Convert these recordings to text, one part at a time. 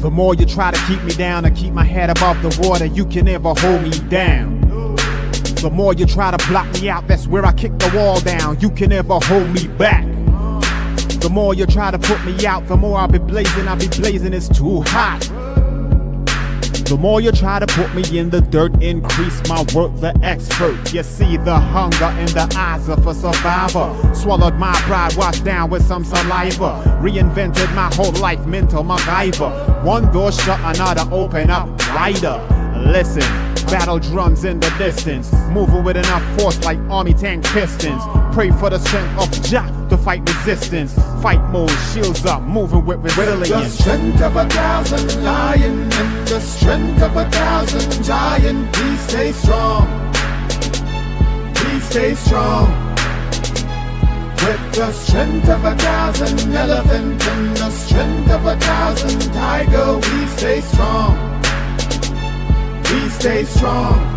The more you try to keep me down and keep my head above the water, you can never hold me down. The more you try to block me out, that's where I kick the wall down. You can never hold me back. The more you try to put me out, the more I'll be blazing, it's too hot. The more you try to put me in the dirt, increase my work, the expert. You see the hunger in the eyes of a survivor. Swallowed my pride, washed down with some saliva. Reinvented my whole life, mental MacGyver. One door shut, another open up wider. Listen, battle drums in the distance, moving with enough force like army tank pistons. Pray for the strength of Jah to fight resistance. Fight mode, shields up, moving with resilience. The strength of 1,000 lion and the strength of 1,000 giant. Please stay strong. Please stay strong. With the strength of 1,000 elephant and the strength of 1,000 tiger, we stay strong. We stay strong.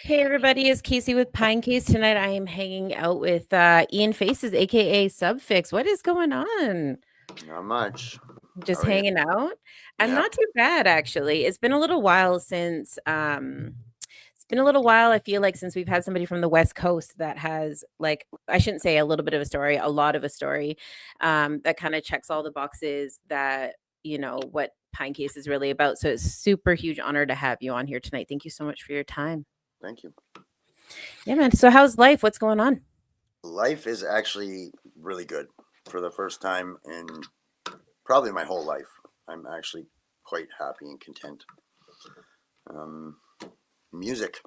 Hey everybody, it's Casey with Pinecase. Tonight I am hanging out with Ian Faces, aka Sub Fixx. What is going on? Not much. Just hanging out? I'm not too bad actually. It's been a little while since I feel like, since we've had somebody from the West Coast that has, like, I shouldn't say a little bit of a story, a lot of a story, that kind of checks all the boxes that, you know, what Pinecase is really about. So it's a super huge honor to have you on here tonight. Thank you so much for your time. Thank you. Yeah, man. So how's life? What's going on? Life is actually really good for the first time in probably my whole life. I'm actually quite happy and content. Music.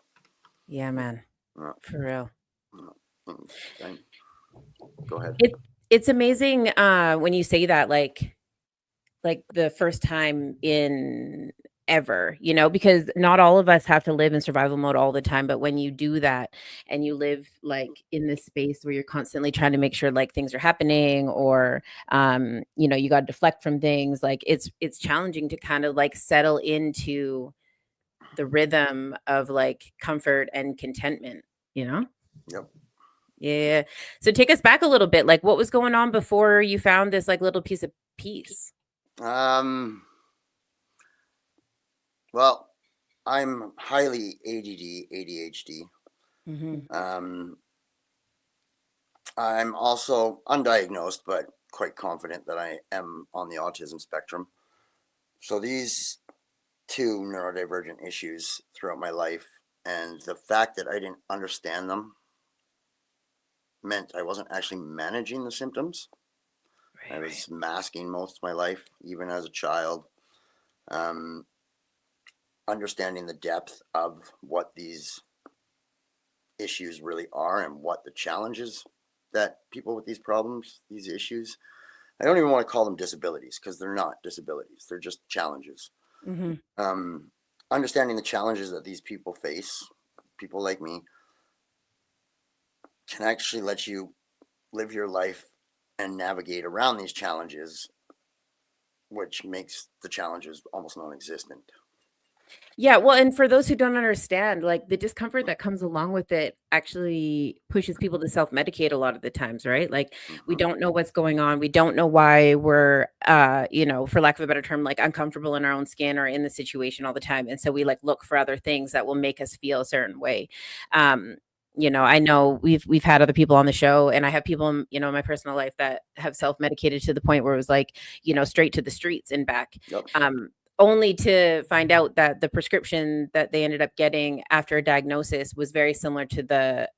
Yeah, man. For real. Go ahead. It's amazing when you say that, like the first time in ever, you know, because not all of us have to live in survival mode all the time. But when you do that and you live like in this space where you're constantly trying to make sure like things are happening, or you know, you got to deflect from things, like it's challenging to kind of like settle into the rhythm of like comfort and contentment, you know? Yep. Yeah. So take us back a little bit. Like, what was going on before you found this like little piece of peace? Well, I'm highly ADD, ADHD. I'm also undiagnosed, but quite confident that I am on the autism spectrum. So these two neurodivergent issues throughout my life, and the fact that I didn't understand them meant I wasn't actually managing the symptoms. I was masking most of my life, even as a child. Understanding the depth of what these issues really are and what the challenges that people with these problems, these issues, I don't even want to call them disabilities because they're not disabilities. They're just challenges. Understanding the challenges that these people face, people like me, can actually let you live your life and navigate around these challenges, which makes the challenges almost non-existent. Yeah, well, and for those who don't understand, like the discomfort that comes along with it actually pushes people to self-medicate a lot of the times, right? Like we don't know what's going on. We don't know why we're, you know, for lack of a better term, like uncomfortable in our own skin or in the situation all the time. And so we like look for other things that will make us feel a certain way. You know, I know we've had other people on the show, and I have people in, you know, in my personal life that have self-medicated to the point where it was like, you know, straight to the streets and back. Yep. Only to find out that the prescription that they ended up getting after a diagnosis was very similar to the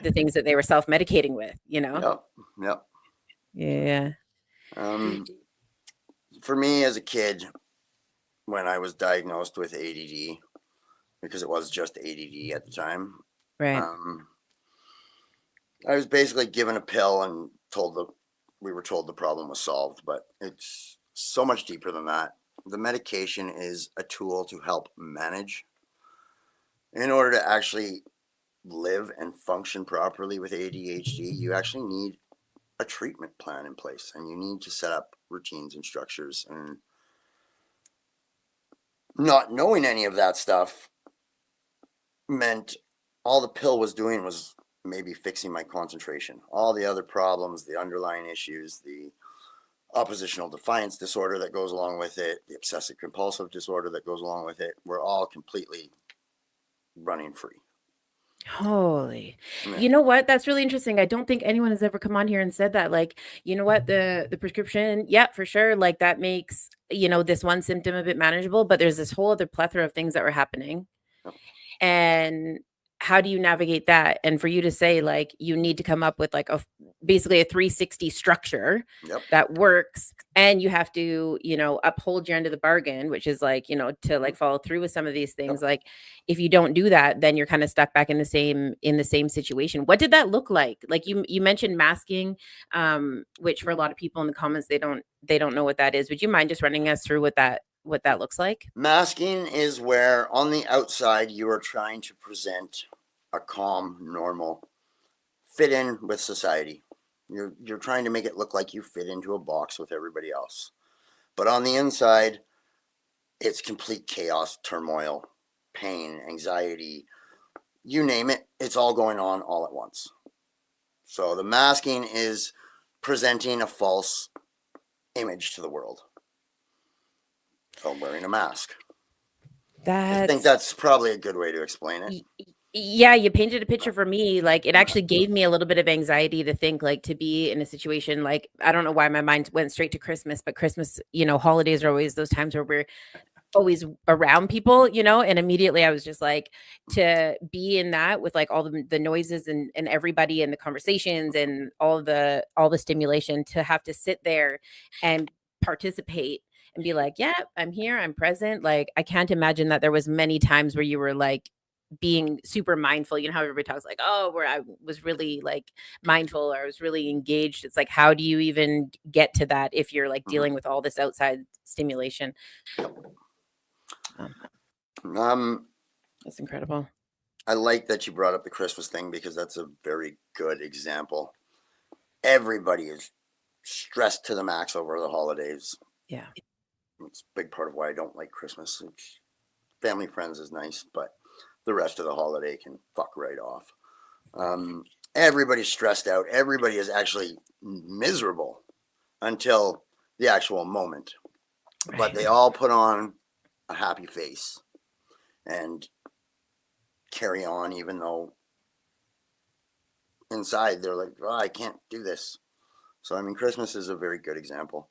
things that they were self-medicating with, you know? Yep. Yeah. For me as a kid, when I was diagnosed with ADD, because it was just ADD at the time, Right. I was basically given a pill and we were told the problem was solved, but it's so much deeper than that. The medication is a tool to help manage. In order to actually live and function properly with ADHD, you actually need a treatment plan in place, and you need to set up routines and structures. And not knowing any of that stuff meant all the pill was doing was maybe fixing my concentration. All the other problems, the underlying issues, the oppositional defiance disorder that goes along with it, the obsessive compulsive disorder that goes along with it. We're all completely running free. Holy. Yeah. You know what? That's really interesting. I don't think anyone has ever come on here and said that. Like, you know what? The prescription, yeah, for sure. Like that makes, this one symptom a bit manageable, but there's this whole other plethora of things that were happening. And how do you navigate that? And for you to say like you need to come up with like basically a 360 structure Yep. that works, and you have to, uphold your end of the bargain, which is like, to like follow through with some of these things. Like if you don't do that, then you're kind of stuck back in the same situation. What did that look like? Like you mentioned masking, which for a lot of people in the comments, they don't know what that is. Would you mind just running us through what that looks like? Masking is where on the outside you are trying to present a calm, normal, fit in with society. You're trying to make it look like you fit into a box with everybody else. But on the inside, it's complete chaos, turmoil, pain, anxiety, you name it, it's all going on all at once. So the masking is presenting a false image to the world. So wearing a mask. I think that's probably a good way to explain it. Yeah, you painted a picture for me. Like it actually gave me a little bit of anxiety to think like to be in a situation like, I don't know why my mind went straight to Christmas, but Christmas, holidays are always those times where we're always around people, and immediately I was just like, to be in that with like all the noises and everybody and the conversations and all the stimulation, to have to sit there and participate and be like, yeah, I'm here, I'm present. Like I can't imagine that there was many times where you were like being super mindful. You know how everybody talks like, oh, where I was really like mindful or I was really engaged. It's like, how do you even get to that if you're like dealing with all this outside stimulation? That's incredible. I like that you brought up the Christmas thing because that's a very good example. Everybody is stressed to the max over the holidays. Yeah. It's a big part of why I don't like Christmas. Family, friends is nice, but the rest of the holiday can fuck right off. Everybody's stressed out. Everybody is actually miserable until the actual moment. Right. But they all put on a happy face and carry on, even though inside they're like, oh, I can't do this. So, I mean, Christmas is a very good example.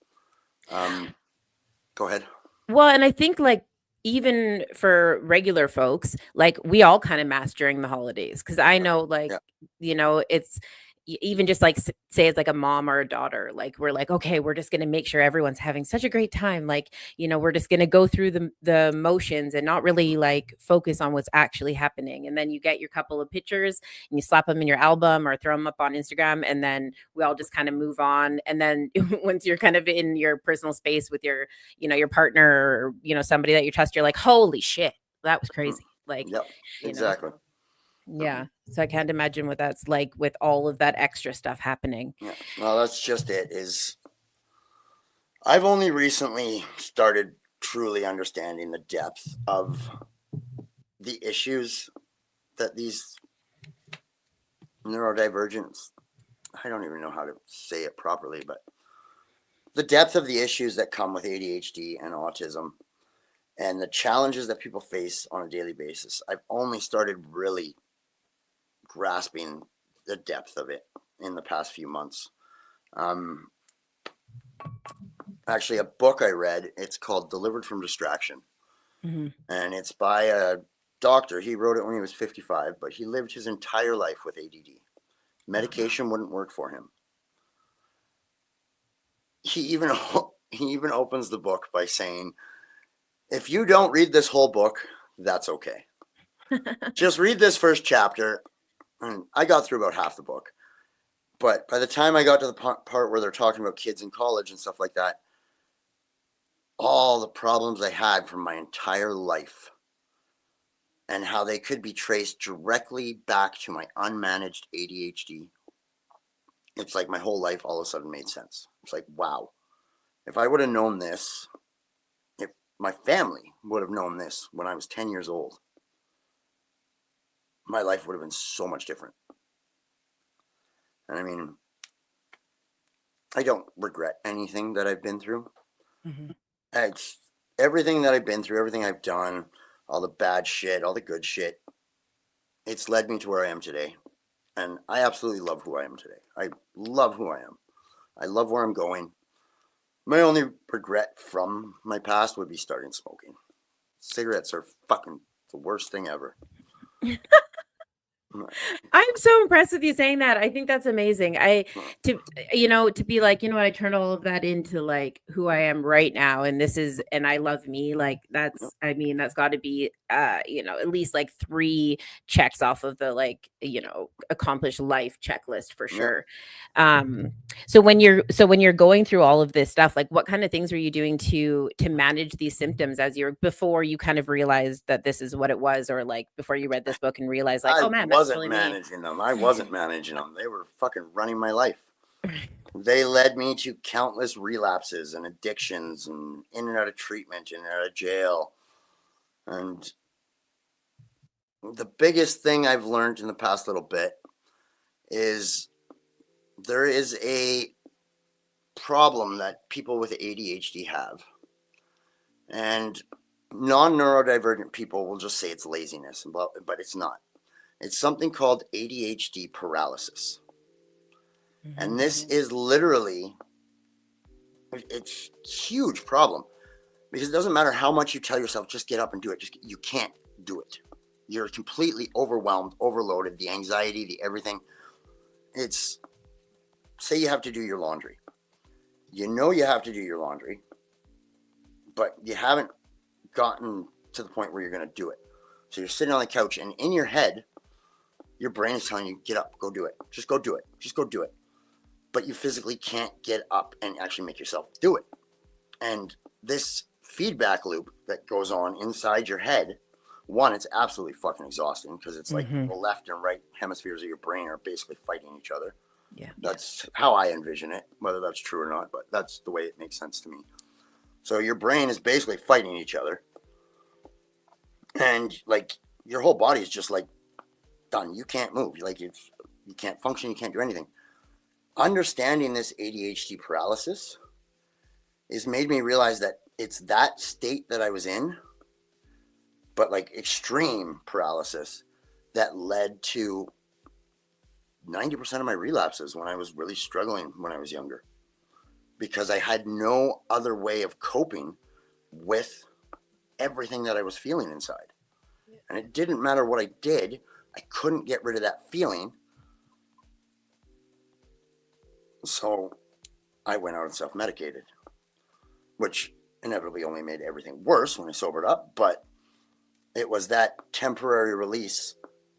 Go ahead. Well, and I think like even for regular folks, like we all kind of mask during the holidays. Cause I know like, it's even just like say it's like a mom or a daughter, like we're like, okay, we're just going to make sure everyone's having such a great time. Like, we're just going to go through the motions and not really like focus on what's actually happening. And then you get your couple of pictures and you slap them in your album or throw them up on Instagram. And then we all just kind of move on. And then once you're kind of in your personal space with your, your partner or, somebody that you trust, you're like, holy shit, that was crazy. Like, yep, exactly. Yeah. So I can't imagine what that's like with all of that extra stuff happening. Yeah. Well, that's just it. I've only recently started truly understanding the depth of the issues that these neurodivergents, I don't even know how to say it properly, but the depth of the issues that come with ADHD and autism and the challenges that people face on a daily basis. I've only started really grasping the depth of it in the past few months. Actually, a book I read, it's called Delivered from Distraction. Mm-hmm. And it's by a doctor. He wrote it when he was 55, but he lived his entire life with ADD. Medication wouldn't work for him. He even opens the book by saying, if you don't read this whole book, that's okay. Just read this first chapter. And I got through about half the book. But by the time I got to the part where they're talking about kids in college and stuff like that, all the problems I had from my entire life and how they could be traced directly back to my unmanaged ADHD, it's like my whole life all of a sudden made sense. It's like, wow, if I would have known this, if my family would have known this when I was 10 years old, my life would have been so much different. And I mean, I don't regret anything that I've been through. Mm-hmm. It's everything that I've been through, everything I've done, all the bad shit, all the good shit. It's led me to where I am today. And I absolutely love who I am today. I love who I am. I love where I'm going. My only regret from my past would be starting smoking. Cigarettes are fucking the worst thing ever. I'm so impressed with you saying that. I think that's amazing. To be like, I turn all of that into like who I am right now. And I love me. Like that's got to be, at least like 3 checks off of the like, accomplished life checklist for sure. So when you're going through all of this stuff, like what kind of things were you doing to manage these symptoms before you kind of realized that this is what it was, or like before you read this book and realized like, oh man, that's really managing them. I wasn't managing them. They were fucking running my life. They led me to countless relapses and addictions and in and out of treatment, in and out of jail. And the biggest thing I've learned in the past little bit is there is a problem that people with ADHD have. And non-neurodivergent people will just say it's laziness, but it's not. It's something called ADHD paralysis. Mm-hmm. And this is literally, it's a huge problem because it doesn't matter how much you tell yourself, just get up and do it. You can't do it. You're completely overwhelmed, overloaded, the anxiety, the everything. It's, say you have to do your laundry. You know you have to do your laundry, but you haven't gotten to the point where you're going to do it. So you're sitting on the couch and in your head, your brain is telling you, get up, go do it. Just go do it. Just go do it. But you physically can't get up and actually make yourself do it. And this feedback loop that goes on inside your head, one, it's absolutely fucking exhausting because it's like the left and right hemispheres of your brain are basically fighting each other. Yeah. That's how I envision it, whether that's true or not, but that's the way it makes sense to me. So your brain is basically fighting each other. And like your whole body is just like done. You can't move. Like you can't function. You can't do anything. Understanding this ADHD paralysis has made me realize that it's that state that I was in, but like extreme paralysis that led to 90% of my relapses when I was really struggling when I was younger, because I had no other way of coping with everything that I was feeling inside. And it didn't matter what I did. I couldn't get rid of that feeling. So I went out and self-medicated, which inevitably only made everything worse when I sobered up. But it was that temporary release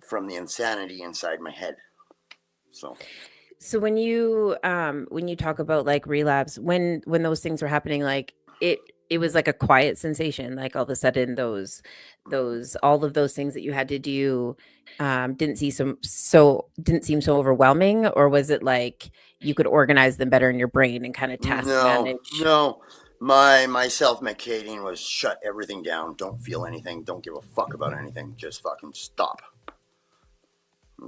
from the insanity inside my head. So when you talk about like relapse, when those things were happening, like it was like a quiet sensation, like all of a sudden those all of those things that you had to do didn't seem so overwhelming, or was it like you could organize them better in your brain and kind of task manage? No. My self-medicating was shut everything down. Don't feel anything. Don't give a fuck about anything. Just fucking stop.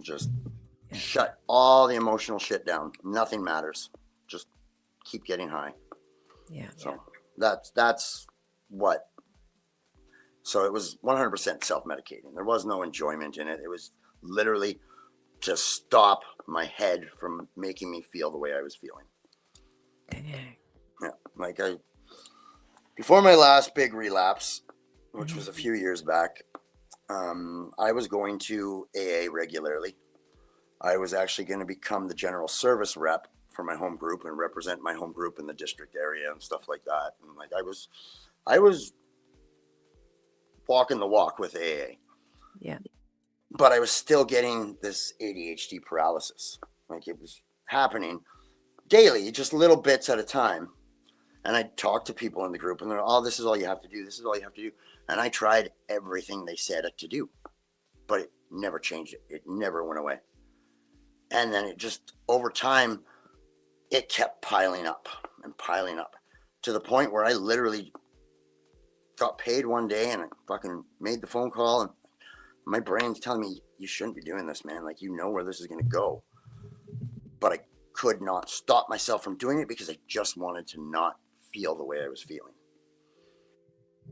Just shut all the emotional shit down. Nothing matters. Just keep getting high. Yeah. So that's what. So it was 100% self-medicating. There was no enjoyment in it. It was literally just stop my head from making me feel the way I was feeling. Dang. Yeah, like before my last big relapse, which was a few years back, I was going to AA regularly. I was actually going to become the general service rep for my home group and represent my home group in the district area and stuff like that. And like I was walking the walk with AA. Yeah. But I was still getting this ADHD paralysis. Like it was happening daily, just little bits at a time. And I talked to people in the group and they're, oh, this is all you have to do. This is all you have to do. And I tried everything they said to do, but it never changed it. It never went away. And then it just, over time, it kept piling up to the point where I literally got paid one day and I fucking made the phone call and my brain's telling me, you shouldn't be doing this, man. Like, you know where this is going to go. But I could not stop myself from doing it because I just wanted to not feel the way I was feeling.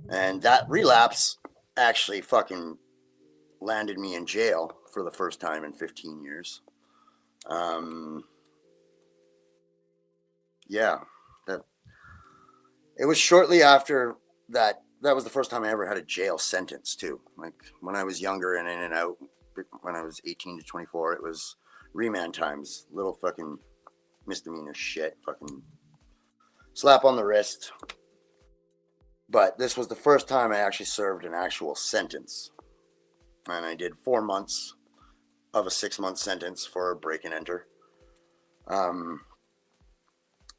And that relapse actually fucking landed me in jail for the first time in 15 years. Yeah, it was shortly after that. That was the first time I ever had a jail sentence too. Like when I was younger and in and out, when I was 18 to 24, it was remand times, little fucking misdemeanor shit, fucking slap on the wrist. But this was the first time I actually served an actual sentence. And I did 4 months of a 6-month sentence for a break and enter.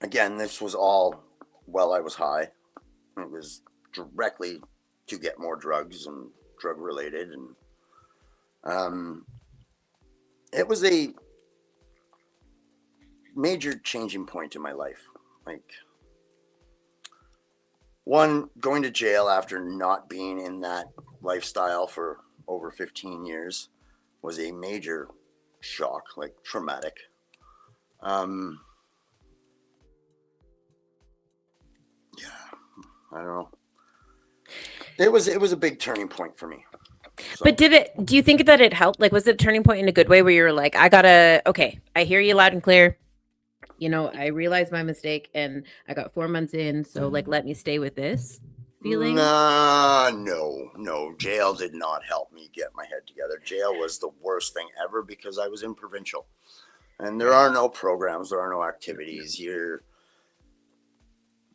Again, this was all while I was high. It was directly to get more drugs and drug related. And it was a major changing point in my life. Like, one, going to jail after not being in that lifestyle for over 15 years was a major shock, like traumatic. Yeah, I don't know. It was a big turning point for me. So. But do you think that it helped? Like, was it a turning point in a good way where you were like, okay, I hear you loud and clear. You know, I realized my mistake and I got 4 months in. So like, let me stay with this feeling. No. Jail did not help me get my head together. Jail was the worst thing ever because I was in provincial and there are no programs. There are no activities.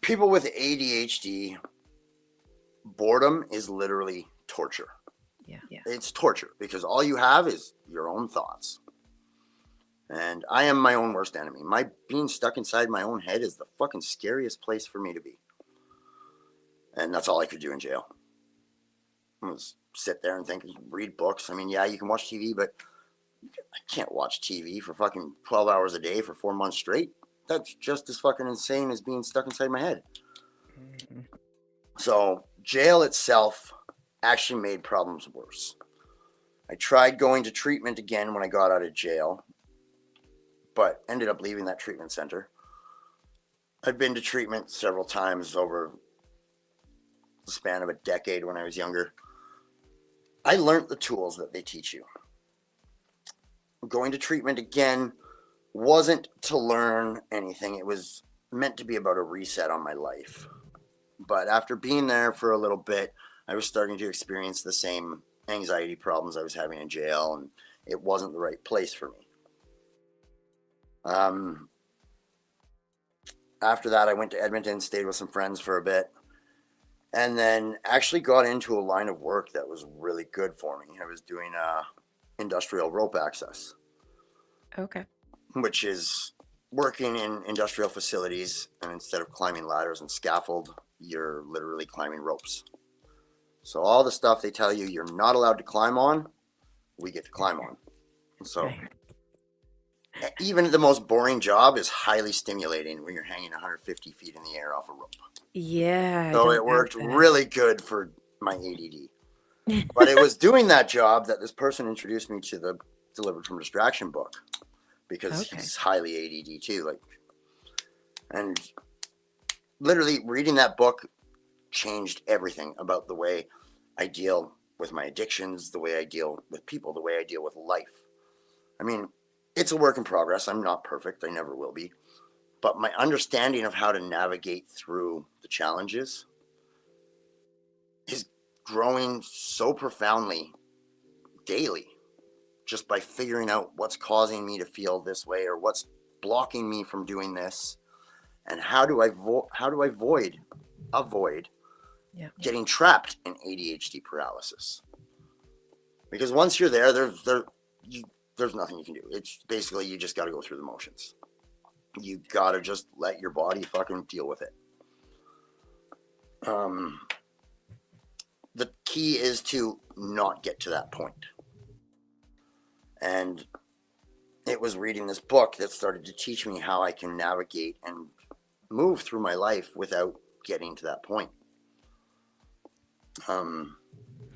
People with ADHD, boredom is literally torture. Yeah. It's torture because all you have is your own thoughts. And I am my own worst enemy. My being stuck inside my own head is the fucking scariest place for me to be. And that's all I could do in jail. Was sit there and think, read books. I mean, yeah, you can watch TV, but I can't watch TV for fucking 12 hours a day for 4 months straight. That's just as fucking insane as being stuck inside my head. Mm-hmm. So jail itself actually made problems worse. I tried going to treatment again when I got out of jail, but ended up leaving that treatment center. I've been to treatment several times over the span of a decade when I was younger. I learned the tools that they teach you. Going to treatment again wasn't to learn anything. It was meant to be about a reset on my life. But after being there for a little bit, I was starting to experience the same anxiety problems I was having in jail, and it wasn't the right place for me. After that, I went to Edmonton, stayed with some friends for a bit, and then actually got into a line of work that was really good for me. I was doing industrial rope access. Okay. Which is working in industrial facilities, and instead of climbing ladders and scaffold, you're literally climbing ropes. So all the stuff they tell you you're not allowed to climb on, we get to climb on. So even the most boring job is highly stimulating when you're hanging 150 feet in the air off a rope. Yeah. So it worked really good for my ADD. But it was doing that job that this person introduced me to the Delivered from Distraction book, because he's highly ADD too. And literally reading that book changed everything about the way I deal with my addictions, the way I deal with people, the way I deal with life. I mean, it's a work in progress. I'm not perfect. I never will be. But my understanding of how to navigate through the challenges is growing so profoundly daily, just by figuring out what's causing me to feel this way or what's blocking me from doing this, and how do I avoid getting trapped in ADHD paralysis. Because once you're there, there's nothing you can do. It's basically, you just got to go through the motions. You got to just let your body fucking deal with it. The key is to not get to that point. And it was reading this book that started to teach me how I can navigate and move through my life without getting to that point.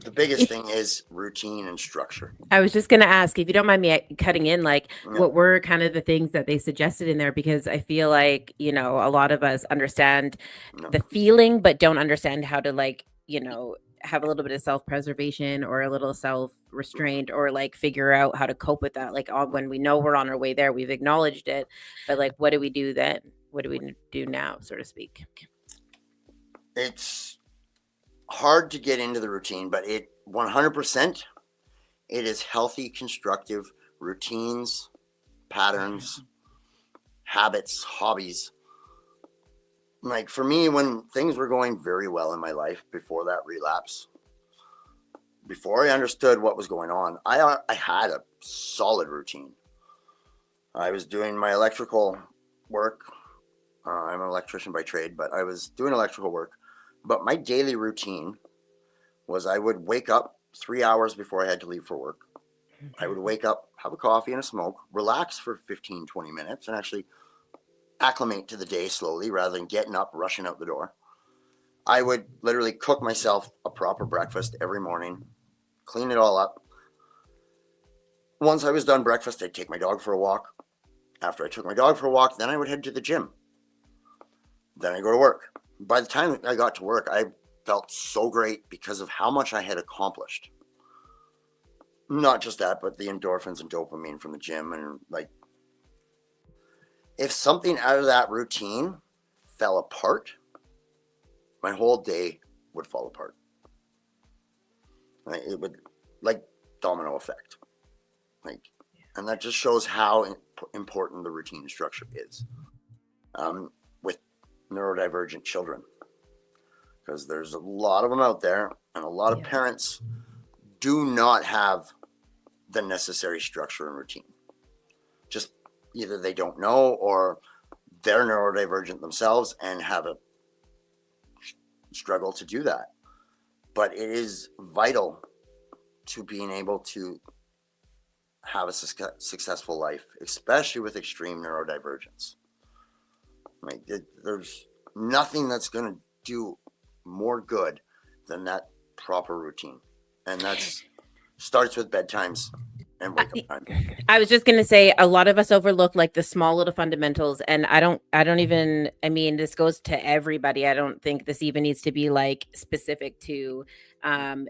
the biggest thing is routine and structure. I was just going to ask, if you don't mind me cutting in, like Yeah. what were kind of the things that they suggested in there? Because I feel like, you know, a lot of us understand No. the feeling, but don't understand how to, like, you know, have a little bit of self-preservation or a little self-restraint, or like figure out how to cope with that. Like when we know we're on our way there, we've acknowledged it, but like, what do we do then? What do we do now, so to speak? It's hard to get into the routine, but it 100%, it is healthy, constructive routines, patterns, habits, hobbies. Like for me, when things were going very well in my life before that relapse, before I understood what was going on, I had a solid routine. I was doing my electrical work. I'm an electrician by trade, but I was doing electrical work. But my daily routine was I would wake up 3 hours before I had to leave for work. I would wake up, have a coffee and a smoke, relax for 15, 20 minutes, and actually acclimate to the day slowly rather than getting up, rushing out the door. I would literally cook myself a proper breakfast every morning, clean it all up. Once I was done breakfast, I'd take my dog for a walk. After I took my dog for a walk, then I would head to the gym. Then I go to work. By the time I got to work, I felt so great because of how much I had accomplished. Not just that, but the endorphins and dopamine from the gym. And like, if something out of that routine fell apart, my whole day would fall apart. It would, like, domino effect. Like, and that just shows how important the routine structure is. With neurodivergent children, because there's a lot of them out there, and a lot of parents do not have the necessary structure and routine. Just either they don't know, or they're neurodivergent themselves and have a struggle to do that. But it is vital to being able to have a successful life, especially with extreme neurodivergence. Like, there's nothing that's going to do more good than that proper routine. And that's starts with bedtimes and wake up time. I was just going to say, a lot of us overlook like the small little fundamentals. And I don't even, I mean, this goes to everybody. I don't think this even needs to be like specific to,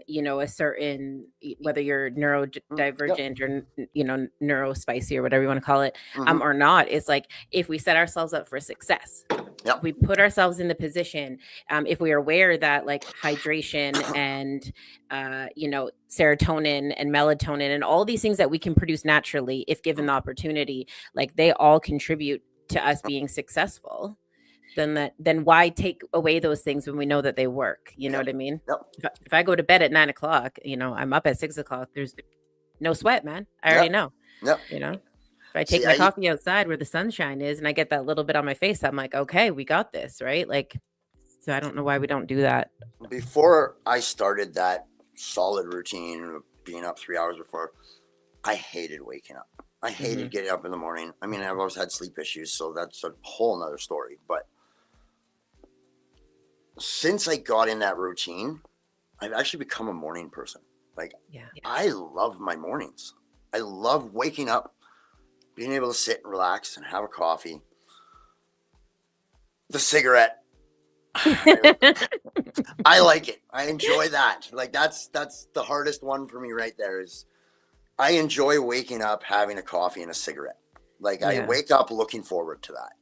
you know, a certain, whether you're neurodivergent or, you know, neurospicy or whatever you want to call it, or not. It's like, if we set ourselves up for success, we put ourselves in the position, if we are aware that like hydration and, you know, serotonin and melatonin and all these things that we can produce naturally, if given the opportunity, like they all contribute to us being successful, then why take away those things when we know that they work? You know what I mean? If I go to bed at 9 o'clock, you know, I'm up at 6 o'clock. There's no sweat, man. I already know. You know, if I take my coffee outside where the sunshine is and I get that little bit on my face, I'm like, okay, we got this, right? Like, so I don't know why we don't do that. Before I started that solid routine of being up 3 hours before, I hated waking up. I hated getting up in the morning. I mean, I've always had sleep issues, so that's a whole nother story. But since I got in that routine, I've actually become a morning person. Like, I love my mornings. I love waking up, being able to sit and relax and have a coffee. The cigarette. I like it. I enjoy that. Like, that's the hardest one for me right there. Is I enjoy waking up, having a coffee and a cigarette. Like, I wake up looking forward to that.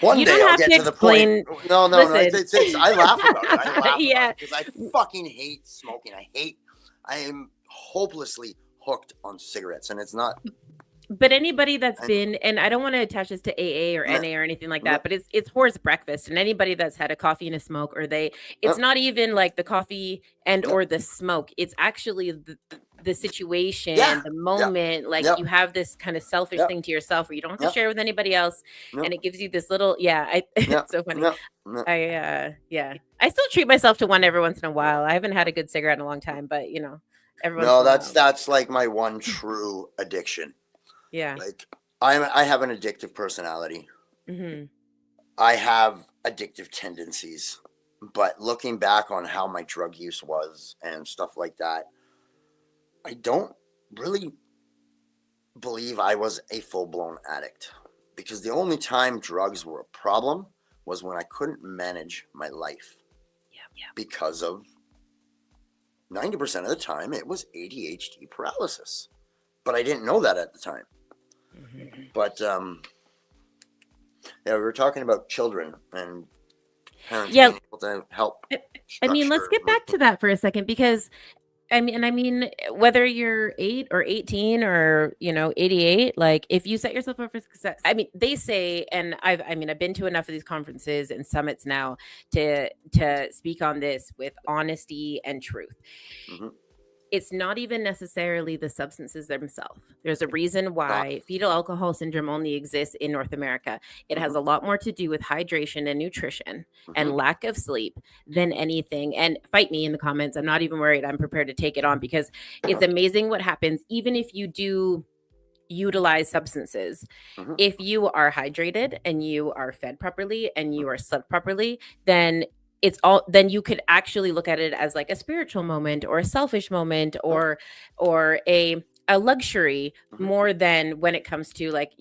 One day I'll get to the point. No. It's, I laugh about it. I laugh about it because I fucking hate smoking. I am hopelessly hooked on cigarettes, and it's not. But anybody that's been, and I don't want to attach this to AA or NA or anything like that, but it's horse breakfast, and anybody that's had a coffee and a smoke, or it's not even like the coffee and or the smoke. It's actually the situation, the moment, like you have this kind of selfish thing to yourself where you don't have to share with anybody else, and it gives you this little, it's so funny. I still treat myself to one every once in a while. I haven't had a good cigarette in a long time, but you know, that's like my one true addiction. Like, I have an addictive personality. I have addictive tendencies. But looking back on how my drug use was and stuff like that, I don't really believe I was a full-blown addict, because the only time drugs were a problem was when I couldn't manage my life. Yeah. Because of 90% of the time it was ADHD paralysis, but I didn't know that at the time. But yeah, we were talking about children and parents being able to help. I mean, let's get back to that for a second, because I mean, whether you're 8 or 18 or, 88, like if you set yourself up for success, I mean, they say, and I've been to enough of these conferences and summits now to speak on this with honesty and truth. Mhm. It's not even necessarily the substances themselves. There's a reason why fetal alcohol syndrome only exists in North America. It has a lot more to do with hydration and nutrition and lack of sleep than anything. And fight me in the comments. I'm not even worried. I'm prepared to take it on, because it's amazing what happens even if you do utilize substances. If you are hydrated and you are fed properly and you are slept properly, then you could actually look at it as like a spiritual moment or a selfish moment or a luxury, more than when it comes to, like,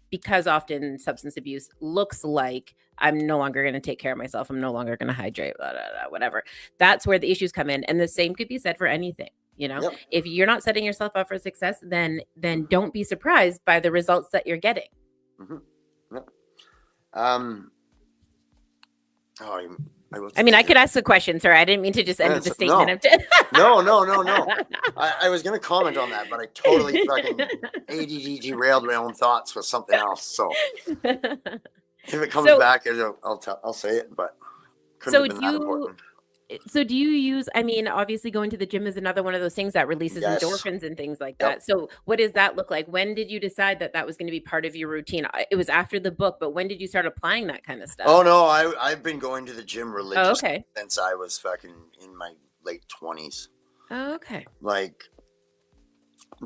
because often substance abuse looks like I'm no longer going to take care of myself, I'm no longer going to hydrate, blah, blah, blah, whatever. That's where the issues come in. And the same could be said for anything. If you're not setting yourself up for success, then don't be surprised by the results that you're getting. I could ask a question, sir. I didn't mean to just end with the statement. No. I was going to comment on that, but I totally fucking ADD derailed my own thoughts with something else. So if it comes back, I'll say it, but couldn't have been that important. So do you use, obviously going to the gym is another one of those things that releases endorphins and things like that. So what does that look like? When did you decide that was going to be part of your routine? It was after the book, but when did you start applying that kind of stuff? Oh, no, I've been going to the gym religiously since I was fucking in my late 20s. Oh, okay. Like,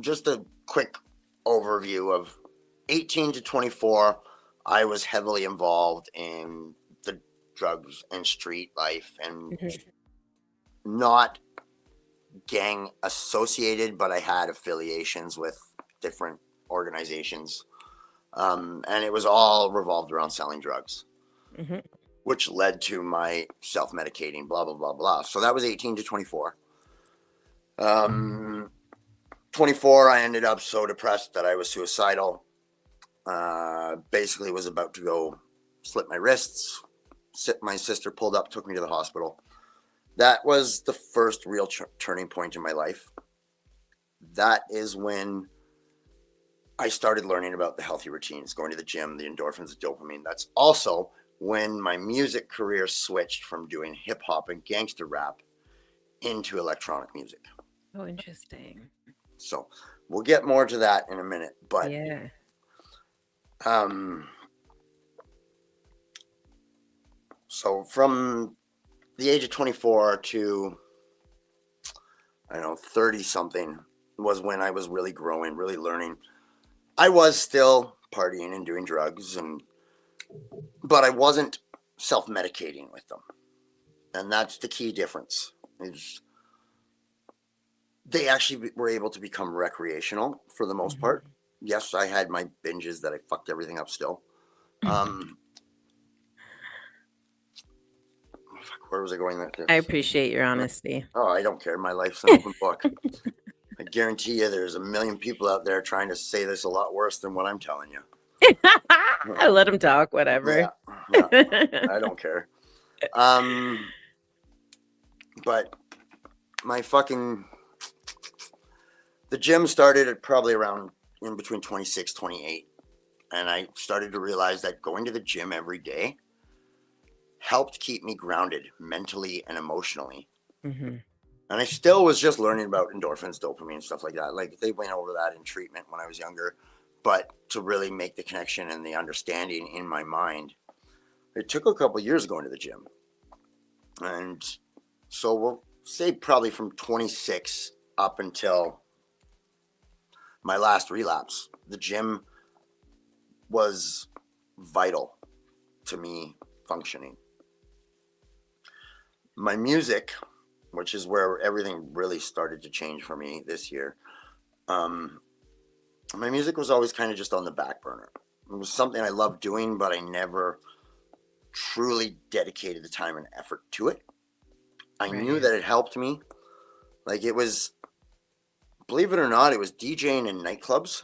just a quick overview of 18 to 24, I was heavily involved in the drugs and street life, and not gang associated, but I had affiliations with different organizations, and it was all revolved around selling drugs, which led to my self-medicating, blah blah blah blah. So that was 18 to 24. 24, I ended up so depressed that I was suicidal. Basically was about to go slit my wrists. My sister pulled up, took me to the hospital. That was the first real turning point in my life. That is when I started learning about the healthy routines, going to the gym, the endorphins, the dopamine. That's also when my music career switched from doing hip hop and gangster rap into electronic music. Oh, interesting. So we'll get more to that in a minute, but yeah. So from the age of 24 to, 30 something was when I was really growing, really learning. I was still partying and doing drugs, but I wasn't self-medicating with them. And that's the key difference, is they actually were able to become recreational for the most part. Yes, I had my binges that I fucked everything up still. Where was I going with this? I appreciate your honesty. Oh, I don't care. My life's an open book. I guarantee you there's a million people out there trying to say this a lot worse than what I'm telling you. I let them talk, whatever. Yeah, I don't care. But the gym started at probably around in between 26, 28. And I started to realize that going to the gym every day helped keep me grounded mentally and emotionally. And I still was just learning about endorphins, dopamine, and stuff like that. Like, they went over that in treatment when I was younger, but to really make the connection and the understanding in my mind, it took a couple of years going to the gym. And so we'll say probably from 26 up until my last relapse, the gym was vital to me functioning. My music, which is where everything really started to change for me this year. My music was always kind of just on the back burner. It was something I loved doing, but I never truly dedicated the time and effort to it. I knew that it helped me. Like, it was, believe it or not, it was DJing in nightclubs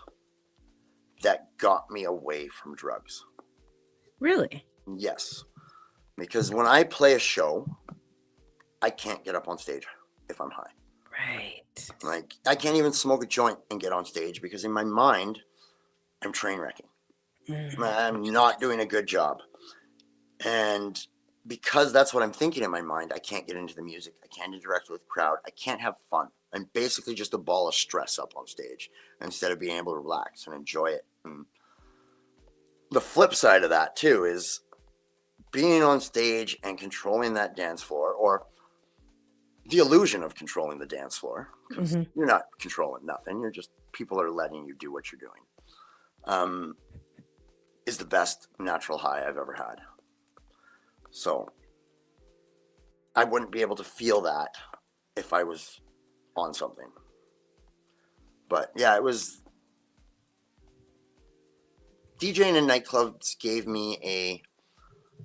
that got me away from drugs. Really? Yes. Because when I play a show, I can't get up on stage if I'm high. Right. Like, I can't even smoke a joint and get on stage because in my mind, I'm train wrecking. I'm not doing a good job. And because that's what I'm thinking in my mind, I can't get into the music. I can't interact with the crowd. I can't have fun. I'm basically just a ball of stress up on stage instead of being able to relax and enjoy it. And the flip side of that, too, is being on stage and controlling that dance floor, or the illusion of controlling the dance floor, because you're not controlling nothing. You're just, people are letting you do what you're doing, is the best natural high I've ever had. So I wouldn't be able to feel that if I was on something. But yeah, it was, DJing in nightclubs gave me a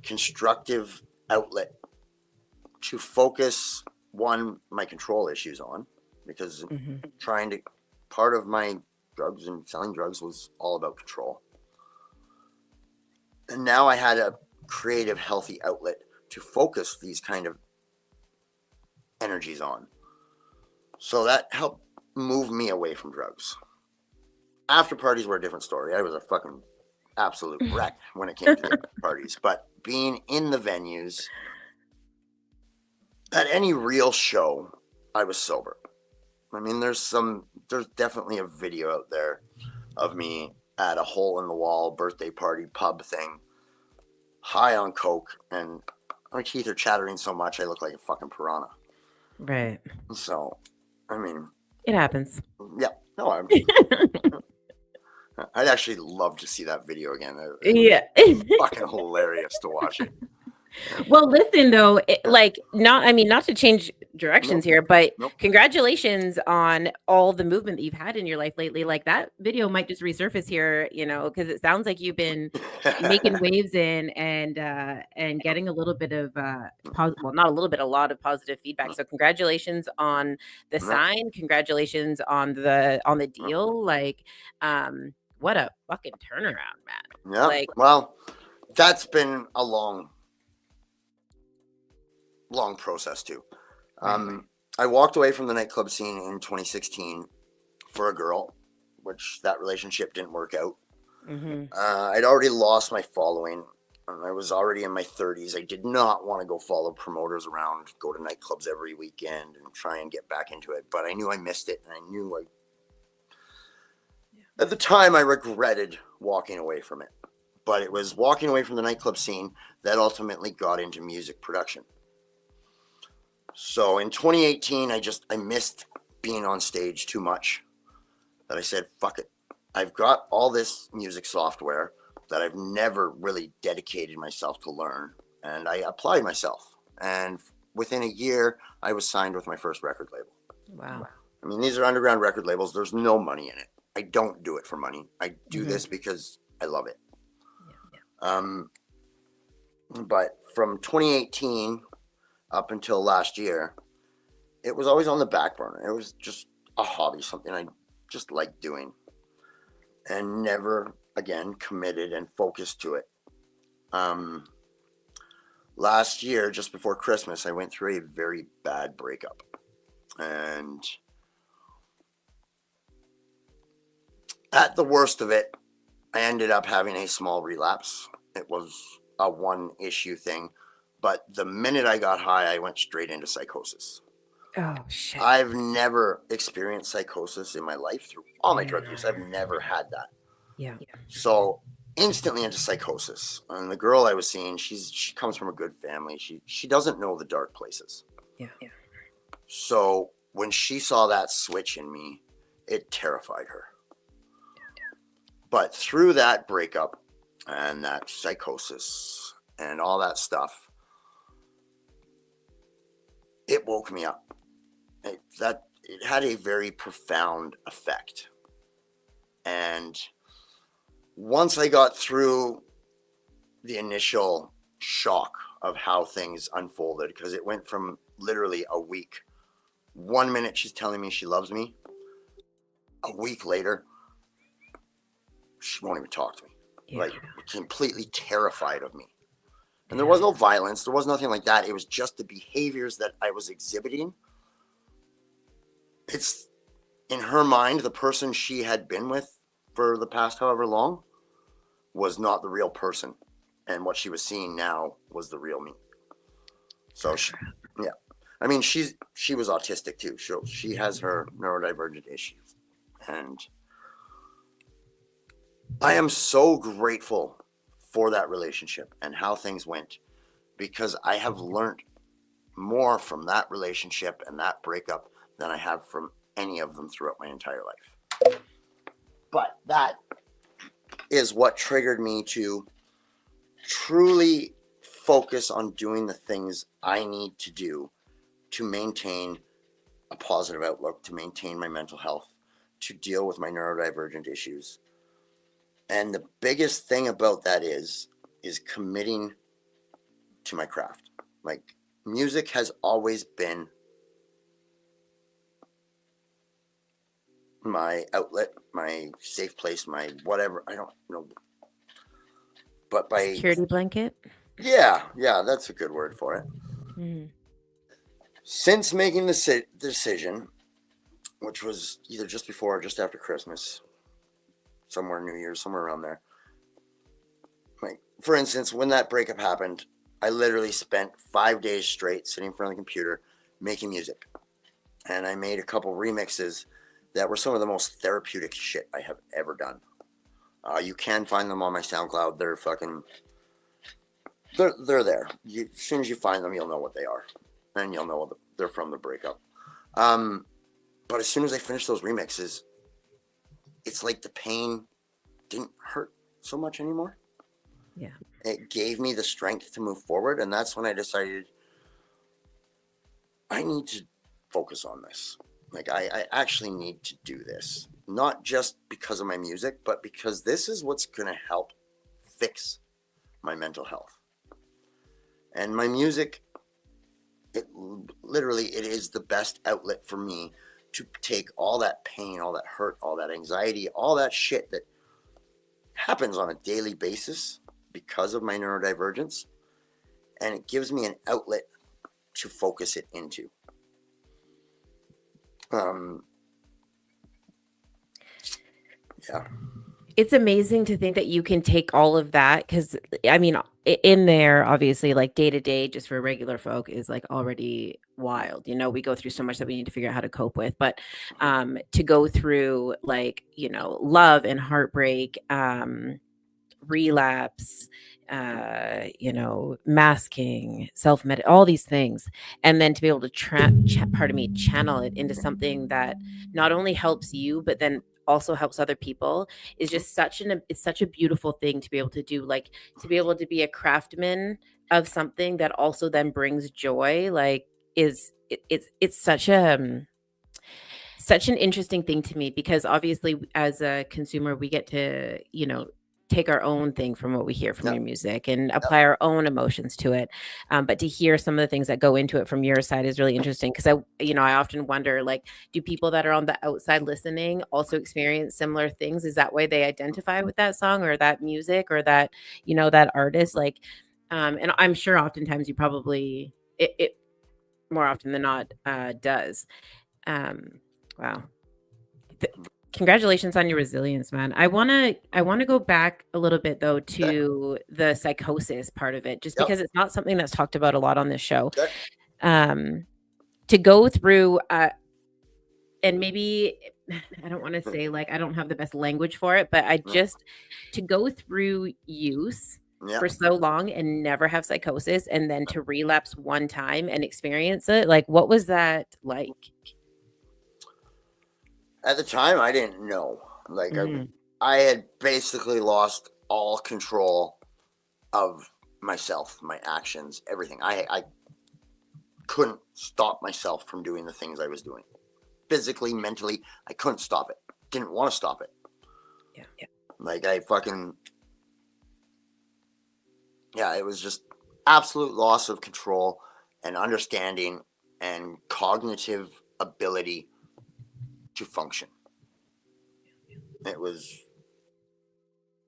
constructive outlet to focus my control issues on, because part of my drugs and selling drugs was all about control. And now I had a creative, healthy outlet to focus these kind of energies on. So that helped move me away from drugs. After parties were a different story. I was a fucking absolute wreck when it came to the parties. But being in the venues, at any real show, I was sober. I mean, there's definitely a video out there of me at a hole in the wall birthday party pub thing, high on coke, and my teeth are chattering so much I look like a fucking piranha. Right. So, I mean, it happens. Yeah. No, I'd actually love to see that video again. It fucking hilarious to watch it. Well, listen though, not to change directions here, but congratulations on all the movement that you've had in your life lately. Like, that video might just resurface here, because it sounds like you've been making waves and getting a little bit of not a little bit, a lot of positive feedback. So congratulations on the sign. Congratulations on the deal. Like, what a fucking turnaround, man. Yeah. Like, well, that's been a long process too. I walked away from the nightclub scene in 2016 for a girl, which that relationship didn't work out. I'd already lost my following. I was already in my 30s. I did not want to go follow promoters around, go to nightclubs every weekend and try and get back into it. But I knew I missed it, and I knew at the time I regretted walking away from it. But it was walking away from the nightclub scene that ultimately got into music production. So in 2018, I missed being on stage too much, that I said, fuck it. I've got all this music software that I've never really dedicated myself to learn, and I applied myself. And within a year, I was signed with my first record label. Wow. I mean, these are underground record labels. There's no money in it. I don't do it for money. I do this because I love it. But from 2018 up until last year, it was always on the back burner. It was just a hobby, something I just liked doing, and never again committed and focused to it. Last year, just before Christmas, I went through a very bad breakup, and at the worst of it, I ended up having a small relapse. It was a one issue thing, but the minute I got high, I went straight into psychosis. Oh, shit. I've never experienced psychosis in my life through all my drug use. I've never had that. Yeah. So instantly into psychosis. And the girl I was seeing, she comes from a good family. She doesn't know the dark places. Yeah. So when she saw that switch in me, it terrified her. But through that breakup and that psychosis and all that stuff, it woke me up. It had a very profound effect. And once I got through the initial shock of how things unfolded, because it went from literally a week. 1 minute she's telling me she loves me. A week later, she won't even talk to me. Yeah. Like, completely terrified of me. And there was no violence. There was nothing like that. It was just the behaviors that I was exhibiting. It's, in her mind, the person she had been with for the past however long was not the real person. And what she was seeing now was the real me. So, yeah. I mean, she was autistic too. She has her neurodivergent issues. And I am so grateful for that relationship and how things went, because I have learned more from that relationship and that breakup than I have from any of them throughout my entire life. But that is what triggered me to truly focus on doing the things I need to do to maintain a positive outlook, to maintain my mental health, to deal with my neurodivergent issues. And the biggest thing about that is committing to my craft. Like, music has always been my outlet, my safe place, my whatever. I don't know. But security blanket. Yeah, that's a good word for it. Mm-hmm. Since making the decision, which was either just before or just after Christmas, somewhere New Year's, somewhere around there. Like, for instance, when that breakup happened, I literally spent 5 days straight sitting in front of the computer making music. And I made a couple remixes that were some of the most therapeutic shit I have ever done. You can find them on my SoundCloud. They're there. As soon as you find them, you'll know what they are. And you'll know they're from the breakup. But as soon as I finished those remixes, it's like the pain didn't hurt so much anymore. Yeah. It gave me the strength to move forward. And that's when I decided I need to focus on this. Like, I actually need to do this. Not just because of my music, but because this is what's going to help fix my mental health. And my music, it is the best outlet for me to take all that pain, all that hurt, all that anxiety, all that shit that happens on a daily basis because of my neurodivergence, and it gives me an outlet to focus it into. Yeah. It's amazing to think that you can take all of that, because I mean, in there, obviously, like day to day, just for regular folk, is like already wild. You know, we go through so much that we need to figure out how to cope with. But to go through, like, you know, love and heartbreak, relapse, you know, masking, self-med, all these things, and then to be able to channel it into something that not only helps you, but then also helps other people, is just it's such a beautiful thing to be able to do. Like, to be able to be a craftsman of something that also then brings joy, like, it's such an interesting thing to me, because obviously as a consumer, we get to, you know, take our own thing from what we hear from your music and apply our own emotions to it. But to hear some of the things that go into it from your side is really interesting, because I often wonder, like, do people that are on the outside listening also experience similar things? Is that why they identify with that song or that music or that, you know, that artist? Like, and I'm sure oftentimes you probably, it more often than not does. Wow. Congratulations on your resilience, man. I want to go back a little bit though to the psychosis part of it, just because it's not something that's talked about a lot on this show. To go through and maybe, I don't want to say, like, I don't have the best language for it, but to go through use for so long and never have psychosis, and then to relapse one time and experience it, like, what was that like? At the time, I didn't know. Like, I had basically lost all control of myself, my actions, everything. couldn't stop myself from doing the things I was doing. Physically, mentally, I couldn't stop it. Didn't want to stop it. Yeah. Like I fucking, yeah, it was just absolute loss of control and understanding and cognitive ability to function. It was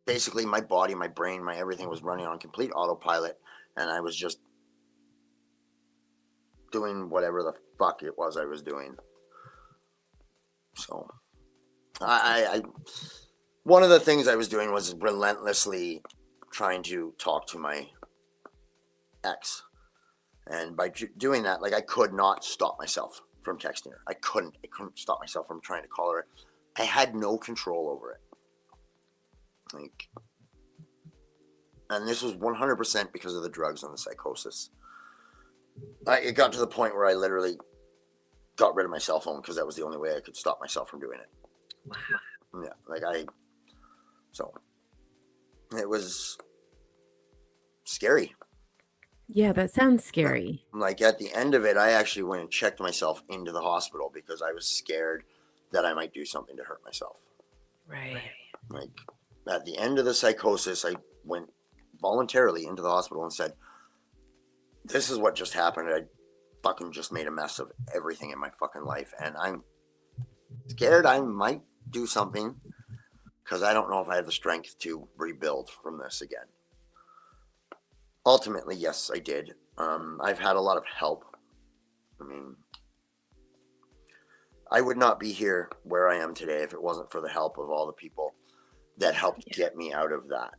basically my body, my brain, my everything was running on complete autopilot, and I was just doing whatever the fuck it was I was doing. So I one of the things I was doing was relentlessly trying to talk to my ex, and by doing that, like, I could not stop myself from texting her. I couldn't stop myself from trying to call her. I had no control over it. Like, and this was 100% because of the drugs and the psychosis. It got to the point where I literally got rid of my cell phone because that was the only way I could stop myself from doing it. Wow. Yeah, so it was scary. Yeah, that sounds scary. Like, at the end of it, I actually went and checked myself into the hospital because I was scared that I might do something to hurt myself. Right. Like, at the end of the psychosis, I went voluntarily into the hospital and said, this is what just happened. I fucking just made a mess of everything in my fucking life, and I'm scared I might do something because I don't know if I have the strength to rebuild from this again. Ultimately, yes, I did. I've had a lot of help. I mean, I would not be here where I am today if it wasn't for the help of all the people that helped get me out of that.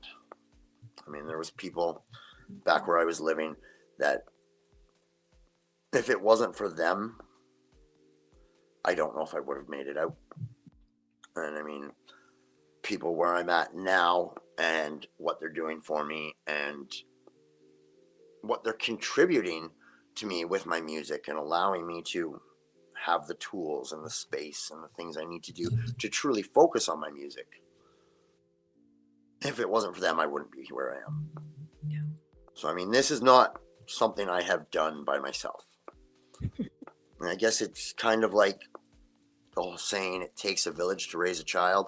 I mean, there was people back where I was living that if it wasn't for them, I don't know if I would have made it out. And I mean, people where I'm at now and what they're doing for me and what they're contributing to me with my music and allowing me to have the tools and the space and the things I need to do to truly focus on my music. If it wasn't for them, I wouldn't be where I am. Yeah. So, I mean, this is not something I have done by myself. And I guess it's kind of like the whole saying, it takes a village to raise a child.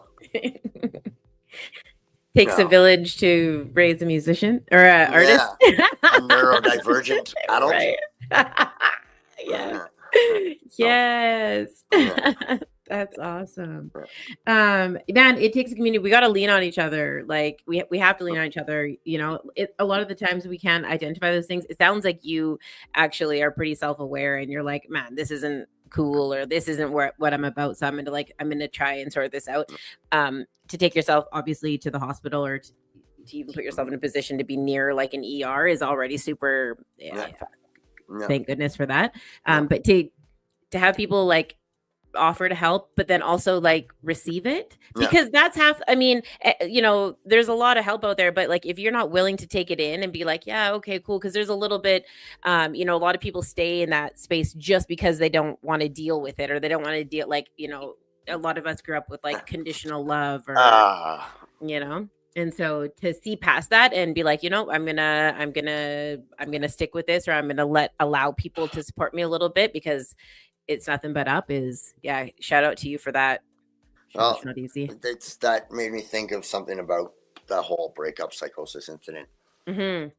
Takes a village to raise a musician or an artist. A neurodivergent adult. Right. Yeah. Yes. That's awesome. Man, it takes a community. We got to lean on each other. Like we have to lean on each other. You know, a lot of the times we can't identify those things. It sounds like you actually are pretty self-aware and you're like, man, this isn't cool or this isn't what I'm about. So I'm going to try and sort this out. To take yourself obviously to the hospital or to even put yourself in a position to be near like an ER is already super. Thank goodness for that. But to have people like offer to help, but then also like receive it, because that's half. I mean, you know, there's a lot of help out there, but like if you're not willing to take it in and be like, yeah, okay, cool, because there's a little bit, you know, a lot of people stay in that space just because they don't want to deal with it or they don't want to deal, like, you know, a lot of us grew up with like conditional love or you know. And so to see past that and be like, you know, I'm gonna stick with this, or I'm gonna allow people to support me a little bit because it's nothing but up is, shout out to you for that. Well, it's not easy. That made me think of something about the whole breakup psychosis incident. Mm-hmm.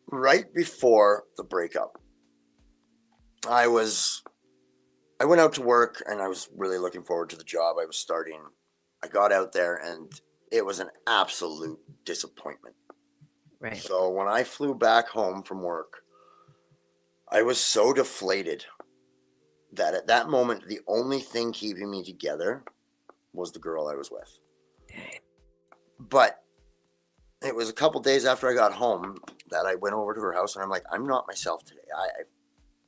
Right before the breakup, I went out to work and I was really looking forward to the job I was starting. I got out there and it was an absolute disappointment. Right. So when I flew back home from work, I was so deflated that at that moment, the only thing keeping me together was the girl I was with. Dang. But it was a couple days after I got home that I went over to her house and I'm like, I'm not myself today. I'm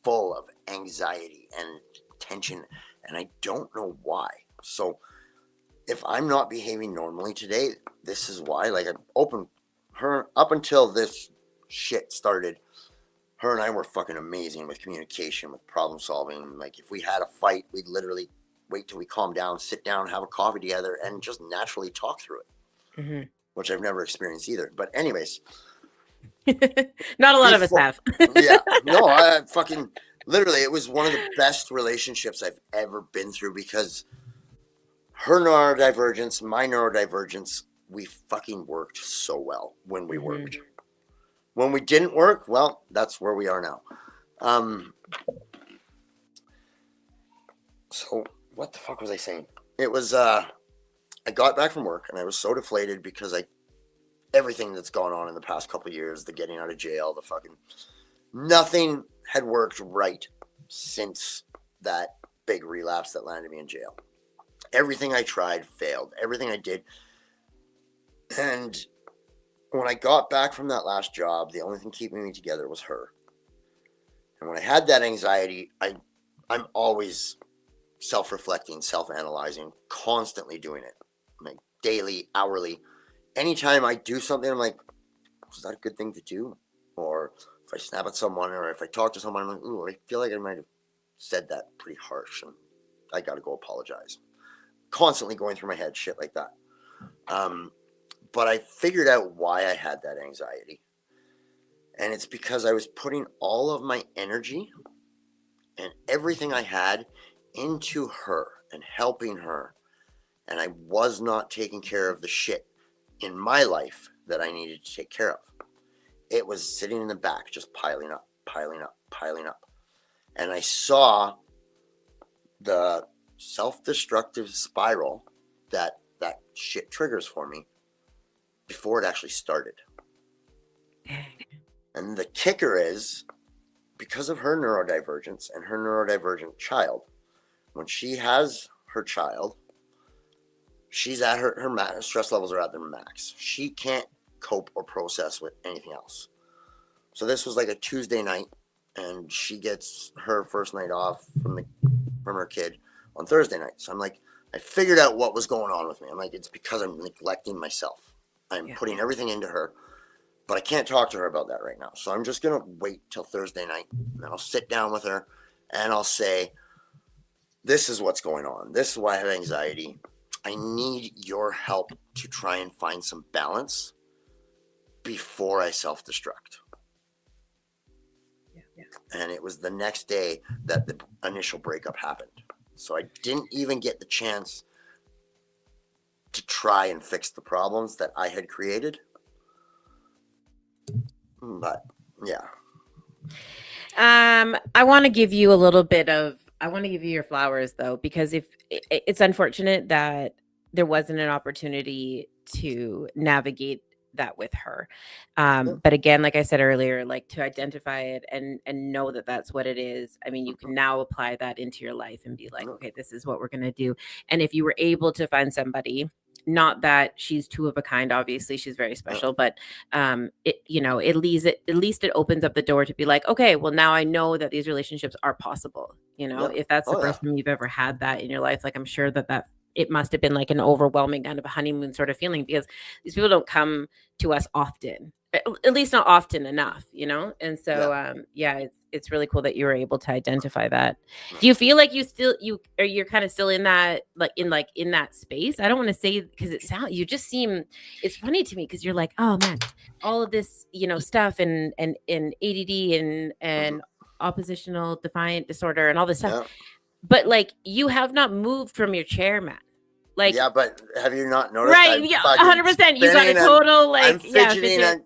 full of anxiety and tension and I don't know why. So if I'm not behaving normally today, this is why. Like, I opened her up until this shit started. Her and I were fucking amazing with communication, with problem solving. Like, if we had a fight, we'd literally wait till we calm down, sit down, have a coffee together, and just naturally talk through it, mm-hmm. which I've never experienced either. But anyways. Not a lot of us have. Yeah. No, I fucking, Literally, it was one of the best relationships I've ever been through because her neurodivergence, my neurodivergence, we fucking worked so well when we worked. When we didn't work, well, that's where we are now. So what the fuck was I saying? It was, I got back from work and I was so deflated because everything that's gone on in the past couple of years, the getting out of jail, the fucking, nothing had worked right since that big relapse that landed me in jail. Everything I tried failed. Everything I did. And when I got back from that last job, the only thing keeping me together was her. And when I had that anxiety, I'm always self-reflecting, self-analyzing, constantly doing it. Like daily, hourly. Anytime I do something, I'm like, was that a good thing to do? Or if I snap at someone or if I talk to someone, I'm like, ooh, I feel like I might have said that pretty harsh and I got to go apologize. Constantly going through my head, shit like that. But I figured out why I had that anxiety. And it's because I was putting all of my energy and everything I had into her and helping her. And I was not taking care of the shit in my life that I needed to take care of. It was sitting in the back, just piling up, piling up, piling up. And I saw the self-destructive spiral that shit triggers for me before it actually started. And the kicker is, because of her neurodivergence and her neurodivergent child, when she has her child, she's at her max, stress levels are at their max. She can't cope or process with anything else. So this was like a Tuesday night, and she gets her first night off from her kid on Thursday night. So I'm like, I figured out what was going on with me. I'm like, it's because I'm neglecting myself. I'm putting everything into her, but I can't talk to her about that right now. So I'm just going to wait till Thursday night, and I'll sit down with her, and I'll say, this is what's going on. This is why I have anxiety. I need your help to try and find some balance before I self-destruct. And it was the next day that the initial breakup happened. So I didn't even get the chance to try and fix the problems that I had created. But yeah. I want to give you your flowers though, because if it's unfortunate that there wasn't an opportunity to navigate that with her. But again, like I said earlier, like to identify it and know that that's what it is. I mean, you can now apply that into your life and be like, okay, this is what we're going to do. And if you were able to find somebody, not that she's two of a kind, obviously she's very special, but it, you know, at least it opens up the door to be like, okay, well now I know that these relationships are possible. You know, if that's the first time you've ever had that in your life, like I'm sure that it must have been like an overwhelming kind of a honeymoon sort of feeling, because these people don't come to us often, at least not often enough, you know? And so, it's really cool that you were able to identify that. Do you feel like you're kind of still in that, in that space? I don't want to say, because you just seem, it's funny to me because you're like, oh man, all of this, you know, stuff and ADD and oppositional defiant disorder and all this stuff. But like, you have not moved from your chair, Matt. Like, yeah, but have you not noticed? Right, 100%. You got a total I'm fidgeting.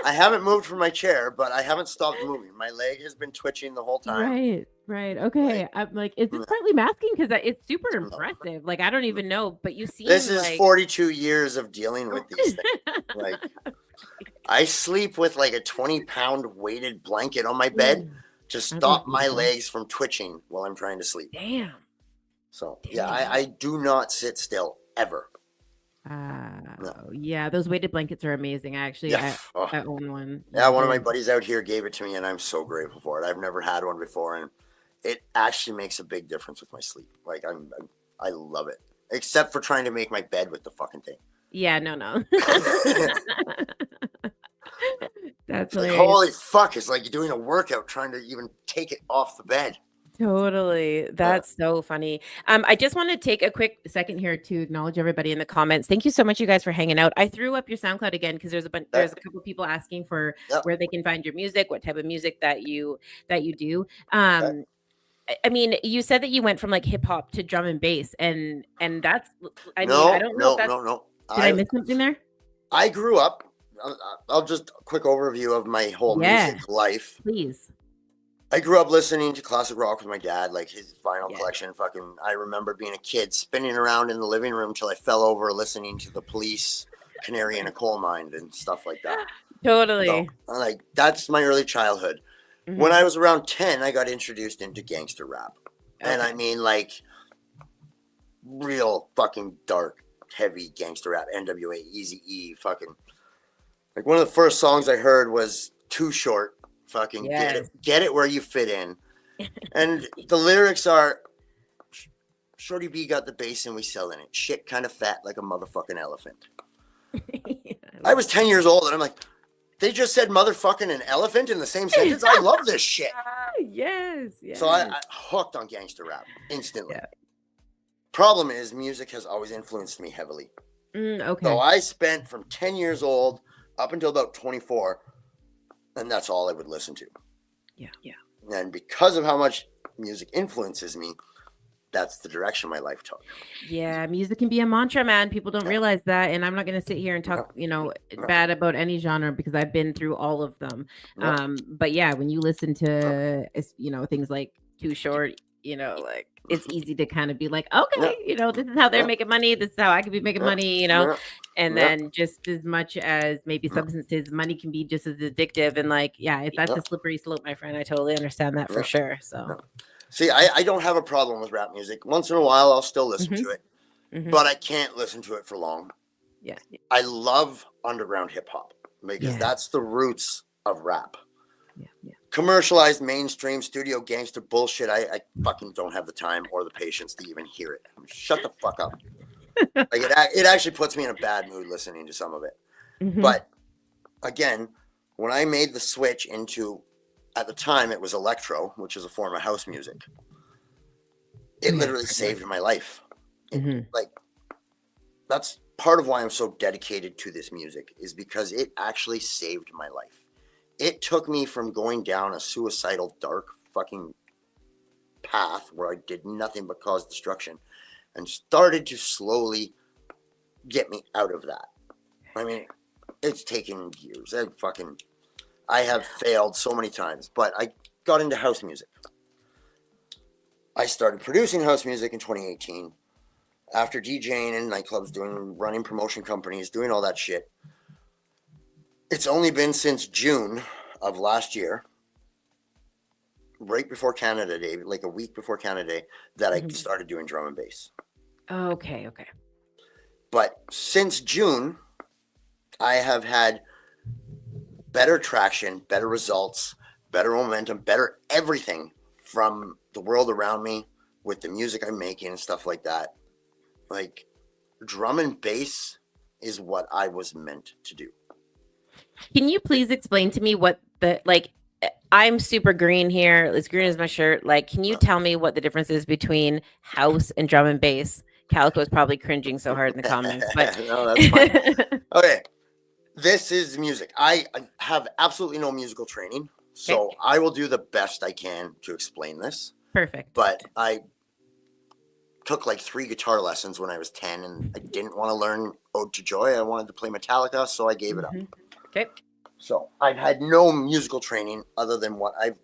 I haven't moved from my chair, but I haven't stopped moving. My leg has been twitching the whole time. Right. Okay. I'm like, is this partly masking? Because it's super impressive. Like, I don't even know, but you seem this is 42 years of dealing with these things. Like, I sleep with like a 20-pound weighted blanket on my bed to stop my legs from twitching while I'm trying to sleep. Damn. So yeah, I do not sit still ever. Yeah, those weighted blankets are amazing. I own one. Yeah, one of my buddies out here gave it to me, and I'm so grateful for it. I've never had one before, and it actually makes a big difference with my sleep. Like I love it, except for trying to make my bed with the fucking thing. Yeah, no. That's like, holy fuck! It's like you're doing a workout trying to even take it off the bed. Totally. That's so funny. I just want to take a quick second here to acknowledge everybody in the comments. Thank you so much, you guys, for hanging out. I threw up your SoundCloud again because there's a couple people asking for Yep. where they can find your music, what type of music that you do. Okay. I mean, you said that you went from like hip hop to drum and bass, and that's. I mean, I No, don't know if no, that's. no, no. Did I miss something there? I grew up. I'll just a quick overview of my whole music life. Please. I grew up listening to classic rock with my dad, like his vinyl Yeah. collection. Fucking, I remember being a kid spinning around in the living room till I fell over listening to the Police, Canary in a Coal Mine, and stuff like that. Totally. So, like, that's my early childhood. Mhm. When I was around 10, I got introduced into gangster rap. And Okay. I mean, like, real fucking dark, heavy gangster rap. NWA, Eazy-E, fucking. Like, one of the first songs I heard was Too Short. Fucking Yes. get it where you fit in. And the lyrics are, Shorty B got the bass and we selling it. Shit kind of fat like a motherfucking elephant. I was 10 years old and I'm like, they just said motherfucking an elephant in the same sentence? I love this shit. Yes. So I hooked on gangster rap instantly. Yeah. Problem is, music has always influenced me heavily. Okay. So I spent from 10 years old up until about 24, and that's all I would listen to. Yeah. And because of how much music influences me, that's the direction my life took. Yeah, music can be a mantra, man. People don't realize that. And I'm not going to sit here and talk, bad about any genre because I've been through all of them. Yep. But yeah, when you listen to, things like Too Short, like it's easy to kind of be like, okay, this is how they're making money. This is how I could be making money, and then just as much as maybe substances, money can be just as addictive. And like, if that's a slippery slope, my friend, I totally understand that for sure. So. See, I don't have a problem with rap music. Once in a while, I'll still listen to it, but I can't listen to it for long. Yeah. I love underground hip hop because that's the roots of rap. Yeah. Commercialized mainstream studio gangster bullshit. I fucking don't have the time or the patience to even hear it. Shut the fuck up. Like it actually puts me in a bad mood listening to some of it. But again, when I made the switch into, at the time, it was electro, which is a form of house music. It literally saved my life. Like, that's part of why I'm so dedicated to this music, is because it actually saved my life. It took me from going down a suicidal, dark fucking path where I did nothing but cause destruction and started to slowly get me out of that. I mean, it's taken years. I have failed so many times, but I got into house music. I started producing house music in 2018 after DJing in nightclubs, running promotion companies, doing all that shit. It's only been since June of last year, right before Canada Day, like a week before Canada Day, that I started doing drum and bass. Okay. But since June, I have had better traction, better results, better momentum, better everything from the world around me with the music I'm making and stuff like that. Like, drum and bass is what I was meant to do. Can you please explain to me what I'm super green here, as green as my shirt. Like, can you tell me what the difference is between house and drum and bass? Calico is probably cringing so hard in the comments, but no, that's fine. Okay. This is music. I have absolutely no musical training, so I will do the best I can to explain this. Perfect. But I took like 3 guitar lessons when I was 10, and I didn't want to learn Ode to Joy. I wanted to play Metallica, so I gave it up. Okay. So I've had no musical training other than what I've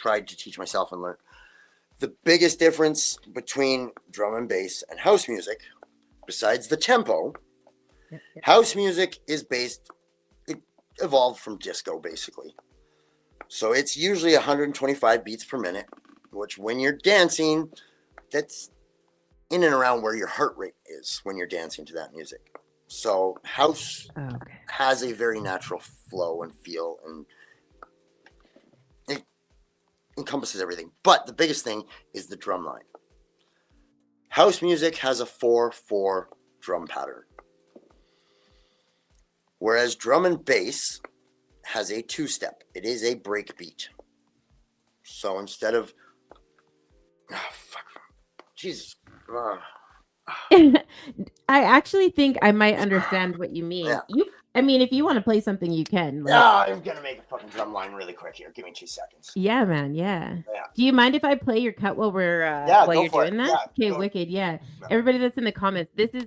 tried to teach myself and learn. The biggest difference between drum and bass and house music, besides the tempo, house music is it evolved from disco, basically. So it's usually 125 beats per minute, which when you're dancing, that's in and around where your heart rate is when you're dancing to that music. So house has a very natural flow and feel, and it encompasses everything. But the biggest thing is the drum line. House music has a 4/4 drum pattern, whereas drum and bass has a 2-step. It is a break beat. So instead of Jesus. I actually think I might understand what you mean. Yeah. I mean, if you want to play something, you can. Like, I'm gonna make a fucking drum line really quick here. Give me 2 seconds. yeah, man. Yeah. Yeah. Do you mind if I play your cut while we're while go you're for doing it. that? Yeah, Okay, go. wicked. Yeah. Yeah. Everybody that's in the comments, this is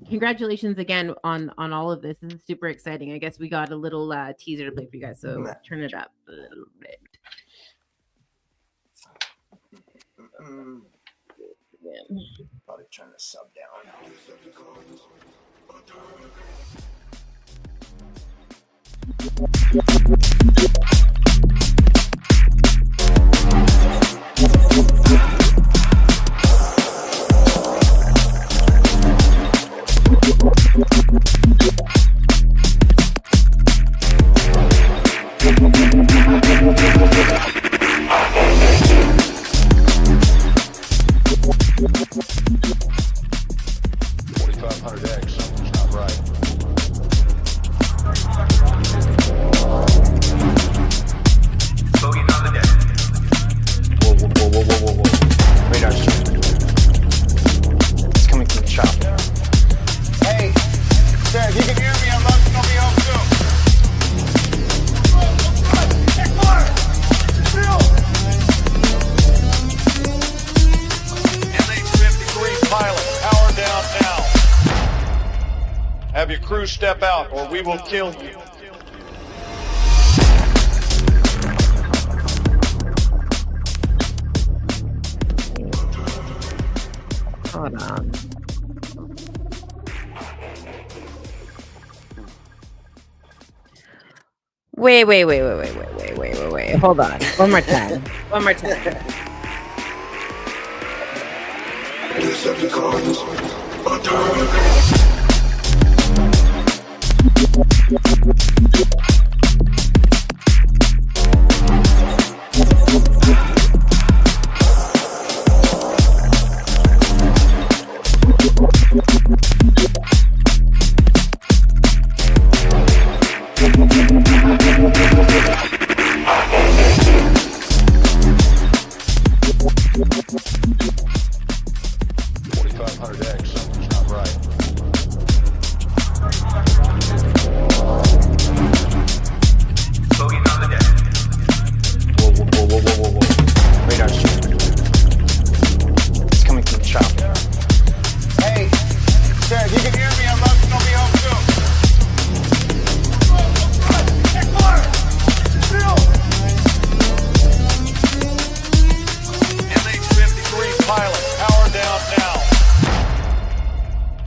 congratulations again on all of this. This is super exciting. I guess we got a little teaser to play for you guys. So Yeah. turn it up a little bit. Probably turn the sub down. Have your crew step out or we will kill you. Hold on. Wait. Hold on. One more time.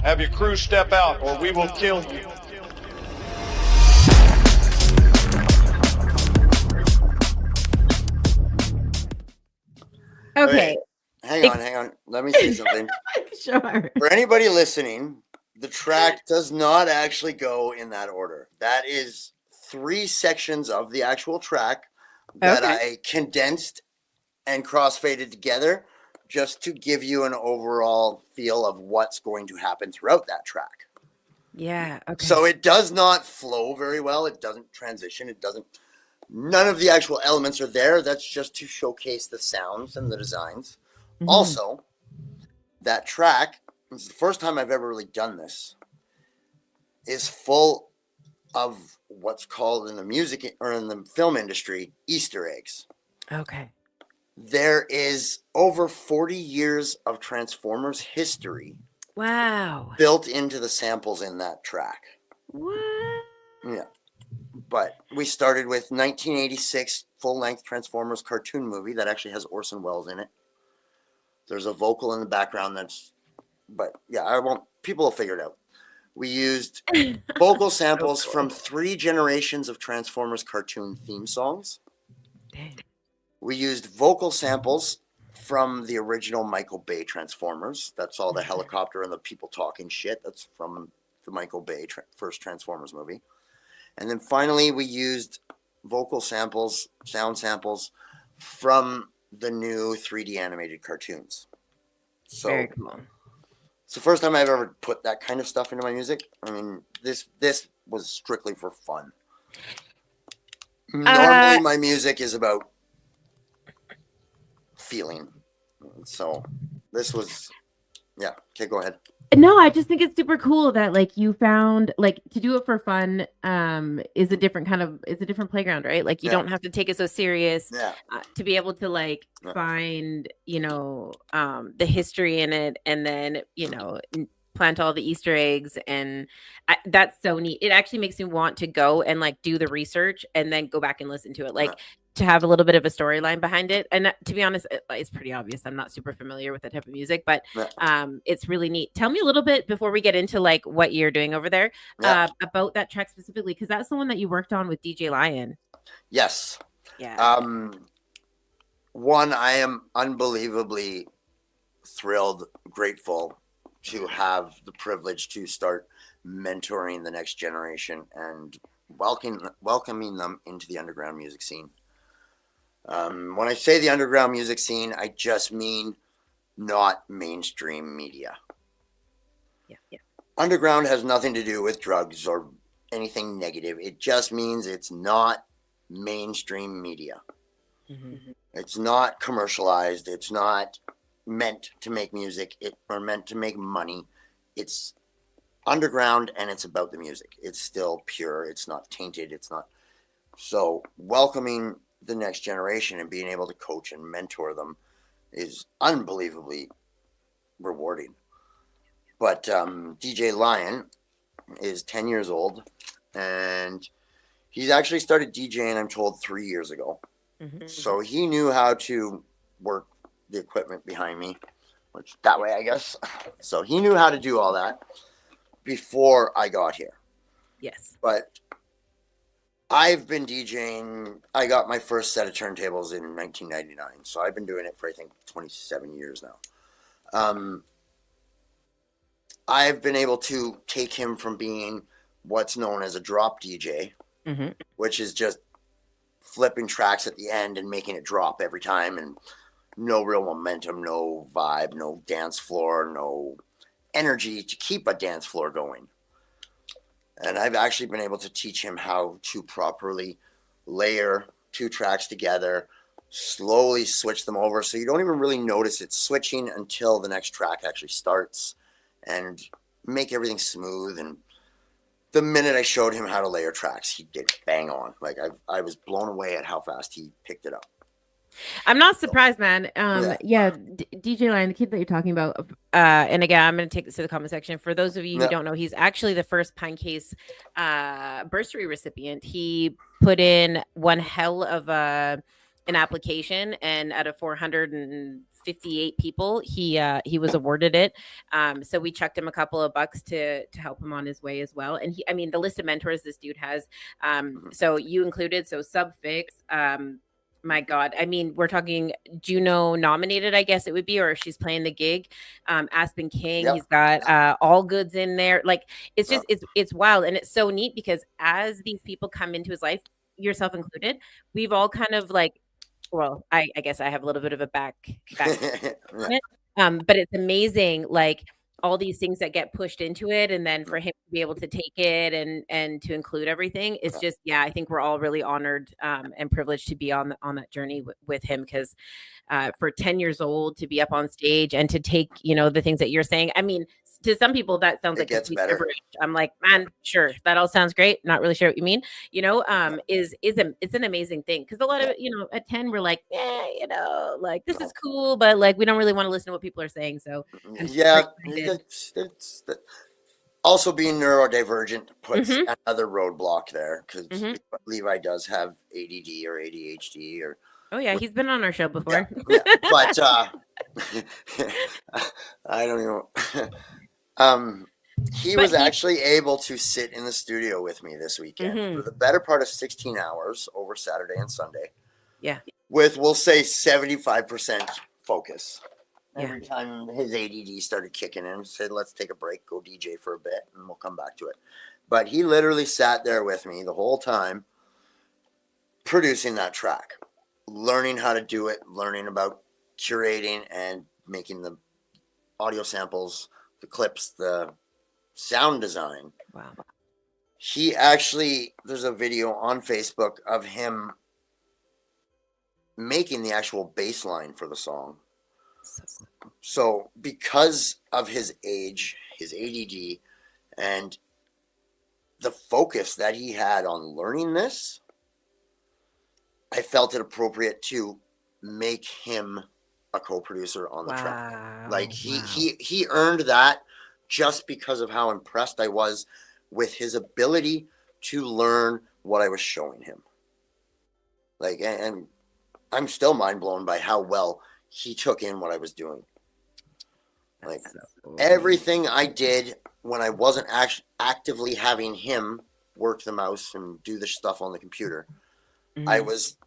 Have your crew step out or we will kill you. Okay. Hang on. Let me say something. Sure. For anybody listening, the track does not actually go in that order. That is 3 sections of the actual track that I condensed and crossfaded together just to give you an overall feel of what's going to happen throughout that track. Yeah. Okay. So it does not flow very well. It doesn't transition. None of the actual elements are there. That's just to showcase the sounds and the designs. Mhm. Also, that track, this is the first time I've ever really done this, is full of what's called in the music or in the film industry, Easter eggs. Okay. There is over 40 years of Transformers history Wow. built into the samples in that track. What? Yeah. But we started with 1986 full-length Transformers cartoon movie that actually has Orson Welles in it. There's a vocal in the background but yeah, people will figure it out. We used vocal samples from 3 generations of Transformers cartoon theme songs. Dang. We used vocal samples from the original Michael Bay Transformers. That's all the helicopter and the people talking shit. That's from the Michael Bay first Transformers movie. And then finally, we used vocal samples, sound samples from the new 3D animated cartoons. So Very cool. it's the first time I've ever put that kind of stuff into my music. I mean, this was strictly for fun. Normally, my music is about feeling. So this was, yeah. Okay, go ahead. No, I just think it's super cool that like you found like to do it for fun is a different playground, right? Like you Yeah. don't have to take it so serious Yeah. to be able to like Yeah. find, the history in it and then, plant all the Easter eggs and that's so neat. It actually makes me want to go and like do the research and then go back and listen to it. Like to have a little bit of a storyline behind it. And to be honest, it's pretty obvious. I'm not super familiar with that type of music, but it's really neat. Tell me a little bit before we get into like what you're doing over there about that track specifically, because that's the one that you worked on with DJ Lion. Yes. Yeah. One, I am unbelievably thrilled, grateful to have the privilege to start mentoring the next generation and welcoming them into the underground music scene. When I say the underground music scene, I just mean not mainstream media. Yeah. Underground has nothing to do with drugs or anything negative. It just means it's not mainstream media. Mm-hmm. It's not commercialized. It's not meant to make music or meant to make money. It's underground and it's about the music. It's still pure. It's not tainted. It's not. So welcoming the next generation and being able to coach and mentor them is unbelievably rewarding. But DJ Lion is 10 years old and he's actually started DJing, I'm told, 3 years ago. Mm-hmm. So he knew how to work the equipment behind me, which that way, I guess. So he knew how to do all that before I got here. Yes. But I've been DJing. I got my first set of turntables in 1999. So I've been doing it for, I think, 27 years now. I've been able to take him from being what's known as a drop DJ, mm-hmm. which is just flipping tracks at the end and making it drop every time and no real momentum, no vibe, no dance floor, no energy to keep a dance floor going. And I've actually been able to teach him how to properly layer 2 tracks together, slowly switch them over so you don't even really notice it's switching until the next track actually starts, and make everything smooth. And the minute I showed him how to layer tracks, he did bang on. Like I was blown away at how fast he picked it up. I'm not surprised, man. DJ Lion, the kid that you're talking about, and again, I'm going to take this to the comment section. For those of you who don't know, he's actually the first Pinecase bursary recipient. He put in one hell of an application, and out of 458 people, he was awarded it. So we chucked him a couple of bucks to help him on his way as well. And the list of mentors this dude has. So you included, Sub Fixx. My God. I mean, we're talking Juno nominated, I guess it would be, or if she's playing the gig. Aspen King, he's got All Goods in there. Like, it's just, it's wild. And it's so neat because as these people come into his life, yourself included, we've all kind of like, well, I guess I have a little bit of a back but it's amazing, like all these things that get pushed into it, and then for him to be able to take it and to include everything, it's just, I think we're all really honored and privileged to be on that journey with him, because for 10 years old to be up on stage and to take, the things that you're saying, I mean, to some people that sounds like gets better. Gibberish. I'm like, man, sure, that all sounds great, not really sure what you mean, it's an amazing thing, because a lot of at 10 we're like, like this is cool, but like we don't really want to listen to what people are saying. So it's also being neurodivergent puts another roadblock there, because Levi does have ADD or ADHD or he's been on our show before. But I don't know. He was actually able to sit in the studio with me this weekend for the better part of 16 hours over Saturday and Sunday. Yeah. With, we'll say, 75% focus. Every time his ADD started kicking in, said, let's take a break, go DJ for a bit, and we'll come back to it. But he literally sat there with me the whole time producing that track, learning how to do it, learning about curating and making the audio samples, the clips, the sound design. Wow. He actually, there's a video on Facebook of him making the actual bass line for the song. So because of his age, his ADD, and the focus that he had on learning this, I felt it appropriate to make him a co-producer on the track. Like he earned that just because of how impressed I was with his ability to learn what I was showing him. Like, and I'm still mind blown by how well he took in what I was doing. Like everything I did when I wasn't actively having him work the mouse and do the stuff on the computer, I was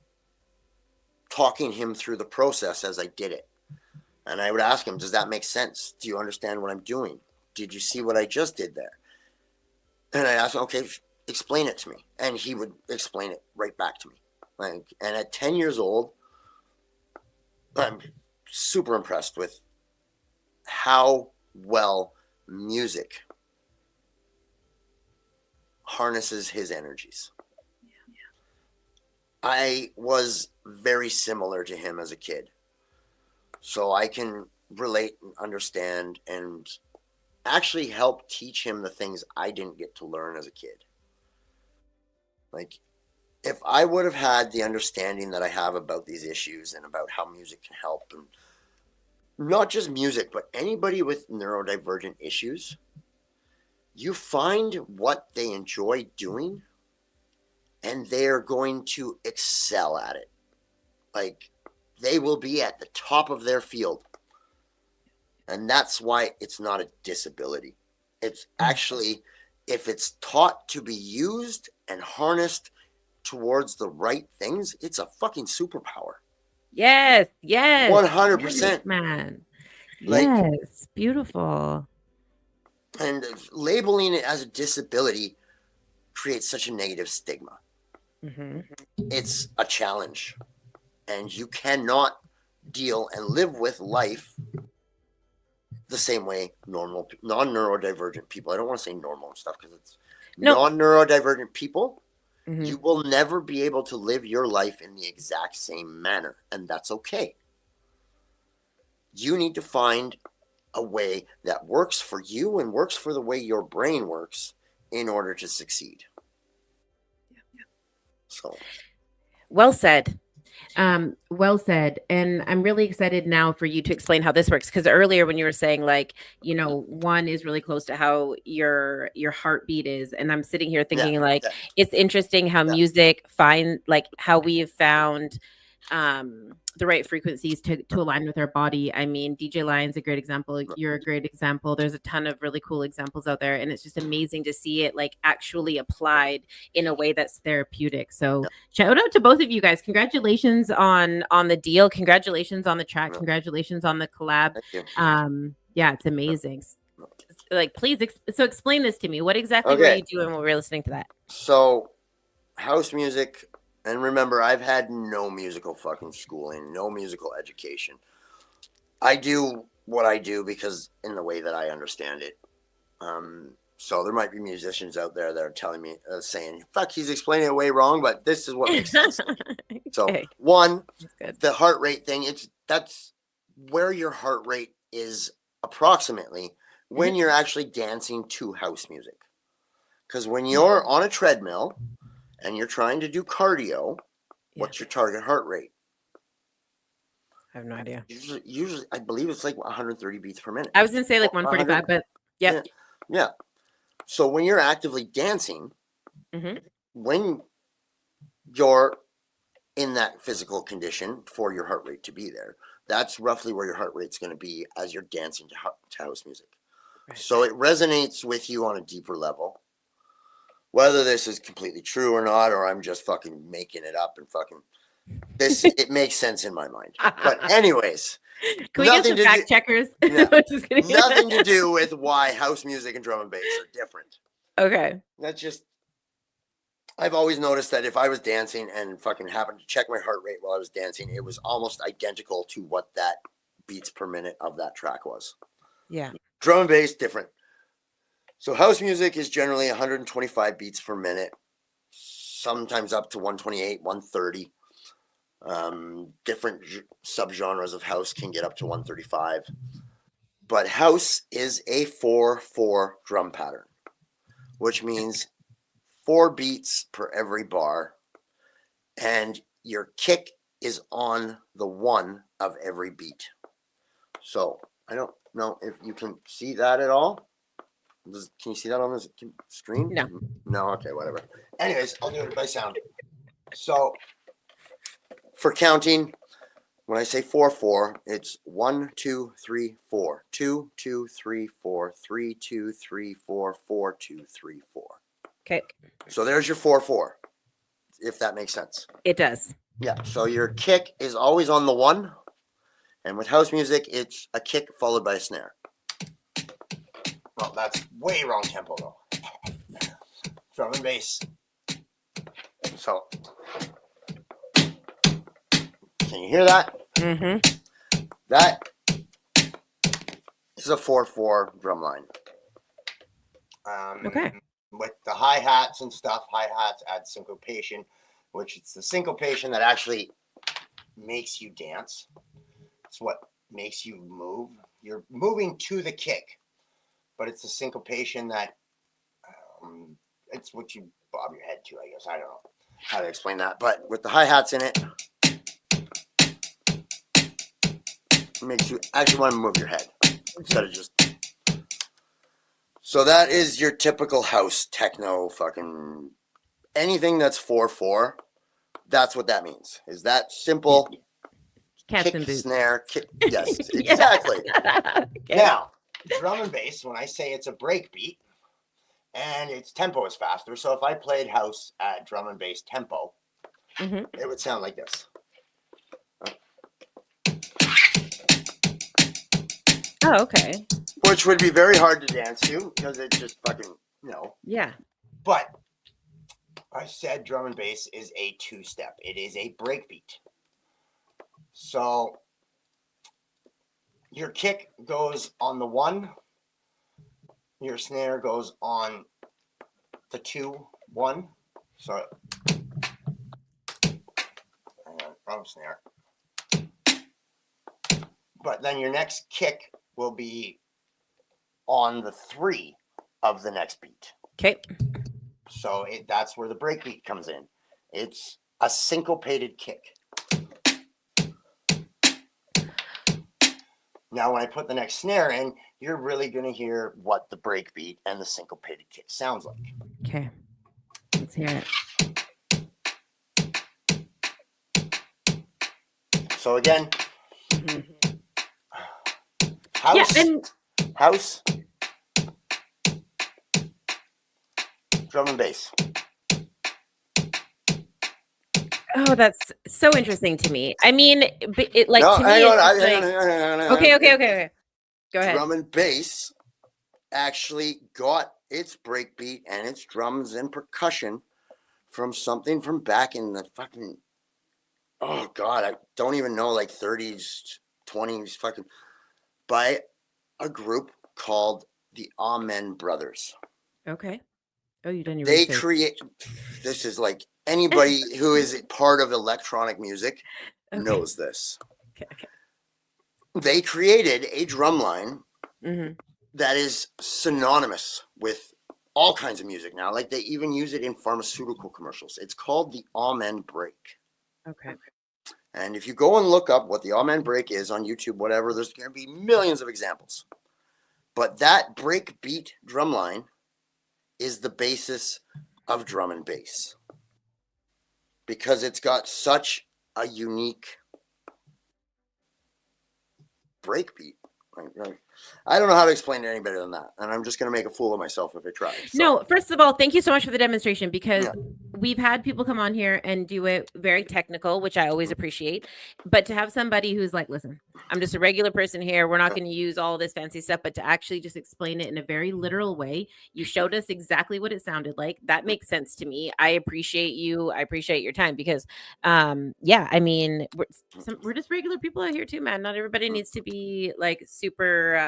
talking him through the process as I did it. And I would ask him, does that make sense? Do you understand what I'm doing? Did you see what I just did there? And I asked him, okay, explain it to me. And he would explain it right back to me. Like, and at 10 years old, I'm super impressed with how well music harnesses his energies. I was very similar to him as a kid. So I can relate and understand and actually help teach him the things I didn't get to learn as a kid. Like, if I would have had the understanding that I have about these issues and about how music can help, and not just music, but anybody with neurodivergent issues, you find what they enjoy doing and they're going to excel at it. Like, they will be at the top of their field. And that's why it's not a disability. It's actually, if it's taught to be used and harnessed towards the right things, it's a fucking superpower. Yes, yes. 100%. Man. Like, yes, beautiful. And labeling it as a disability creates such a negative stigma. It's a challenge. And you cannot deal and live with life the same way normal, non-neurodivergent people, I don't want to say normal and stuff because it's non-neurodivergent people, you will never be able to live your life in the exact same manner. And that's okay. You need to find a way that works for you and works for the way your brain works in order to succeed. So, well said. Well said. And I'm really excited now for you to explain how this works. Because earlier when you were saying, like, you know, one is really close to how your heartbeat is. And I'm sitting here thinking it's interesting how music how we have found the right frequencies to align with our body. I mean, DJ Lion's a great example. You're a great example. There's a ton of really cool examples out there. And it's just amazing to see it like actually applied in a way that's therapeutic. So shout out to both of you guys. Congratulations on the deal. Congratulations on the track. Congratulations on the collab. Yeah, it's amazing. Like, please, so explain this to me. What exactly were you doing when we were listening to that? So house music. And remember, I've had no musical fucking schooling, no musical education. I do what I do because in the way that I understand it. So there might be musicians out there that are telling me, saying, fuck, he's explaining it way wrong, but this is what makes sense. So one, the heart rate thing, that's where your heart rate is approximately when you're actually dancing to house music. Because when you're on a treadmill, and you're trying to do cardio, what's your target heart rate? I have no idea. Usually, I believe it's like 130 beats per minute. I was going to say like 145, but yeah. So when you're actively dancing, when you're in that physical condition for your heart rate to be there, that's roughly where your heart rate's going to be as you're dancing to house music. Right. So it resonates with you on a deeper level. Whether this is completely true or not, or I'm just fucking making it up and fucking this, it makes sense in my mind. But anyways, can we get some fact checkers? Nothing to do with why house music and drum and bass are different. Okay. That's just, I've always noticed that if I was dancing and fucking happened to check my heart rate while I was dancing, it was almost identical to what that beats per minute of that track was. Yeah. Drum and bass, different. So house music is generally 125 beats per minute, sometimes up to 128, 130. Different subgenres of house can get up to 135. But house is a 4/4 drum pattern, which means 4 beats per every bar, and your kick is on the 1 of every beat. So I don't know if you can see that at all. Can you see that on this screen? No. No, okay, whatever. Anyways, I'll do it by sound. So for counting, when I say 4/4, it's 1, 2, 3, 4, 2, 2, 3, 4, 3, 2, 3, 4, 4, 2, 3, 4. Okay. So there's your 4/4, if that makes sense. It does. Yeah. So your kick is always on the 1, and with house music, it's a kick followed by a snare. Well, that's way wrong tempo though. Drum and bass. So, can you hear that? Mm-hmm. That is a 4/4 drum line. Okay. With the hi-hats and stuff, hi-hats add syncopation, which it's the syncopation that actually makes you dance. It's what makes you move. You're moving to the kick, but it's the syncopation that it's what you bob your head to, I guess. I don't know how to explain that, but with the hi-hats in it, it makes you actually want to move your head instead of just. So that is your typical house techno fucking anything that's 4/4. That's what that means. Is that simple? Cats Kick, and boots. snare, kick. Yes, exactly. Okay. Now, drum and bass, when I say it's a break beat and its tempo is faster, so if I played house at drum and bass tempo, it would sound like this. Oh, okay. Which would be very hard to dance to because it's just fucking, Yeah. But I said drum and bass is a 2-step. It is a break beat. So your kick goes on the 1. Your snare goes on the 2, 1. So, hang on, wrong snare. But then your next kick will be on the 3 of the next beat. Okay. So that's where the break beat comes in. It's a syncopated kick. Now, when I put the next snare in, you're really going to hear what the break beat and the syncopated kick sounds like. Okay. Let's hear it. So again, house, house, drum and bass. Oh, that's so interesting to me. I mean, it like No, to me. hang on, it's hang like- on. Okay. Go ahead. Drum and bass actually got its break beat and its drums and percussion from something from back in the fucking, oh God, I don't even know, like 30s, 20s, fucking, by a group called the Amen Brothers. Okay. Oh, you done your They research. create, this is like anybody who is part of electronic music knows this. Okay. They created a drum line Mm-hmm. that is synonymous with all kinds of music now. Like they even use it in pharmaceutical commercials. It's called the Amen break. Okay. And if you go and look up what the Amen break is on YouTube, whatever, there's going to be millions of examples. But that break beat drum line is the basis of drum and bass because it's got such a unique break beat. Like, I don't know how to explain it any better than that. And I'm just going to make a fool of myself if I try. So, No, first of all, thank you so much for the demonstration because we've had people come on here and do it very technical, which I always appreciate. But to have somebody who's like, listen, I'm just a regular person here. We're not going to use all this fancy stuff, but to actually just explain it in a very literal way. You showed us exactly what it sounded like. That makes sense to me. I appreciate you. I appreciate your time because, yeah, I mean, we're just regular people out here too, man. Not everybody needs to be like super,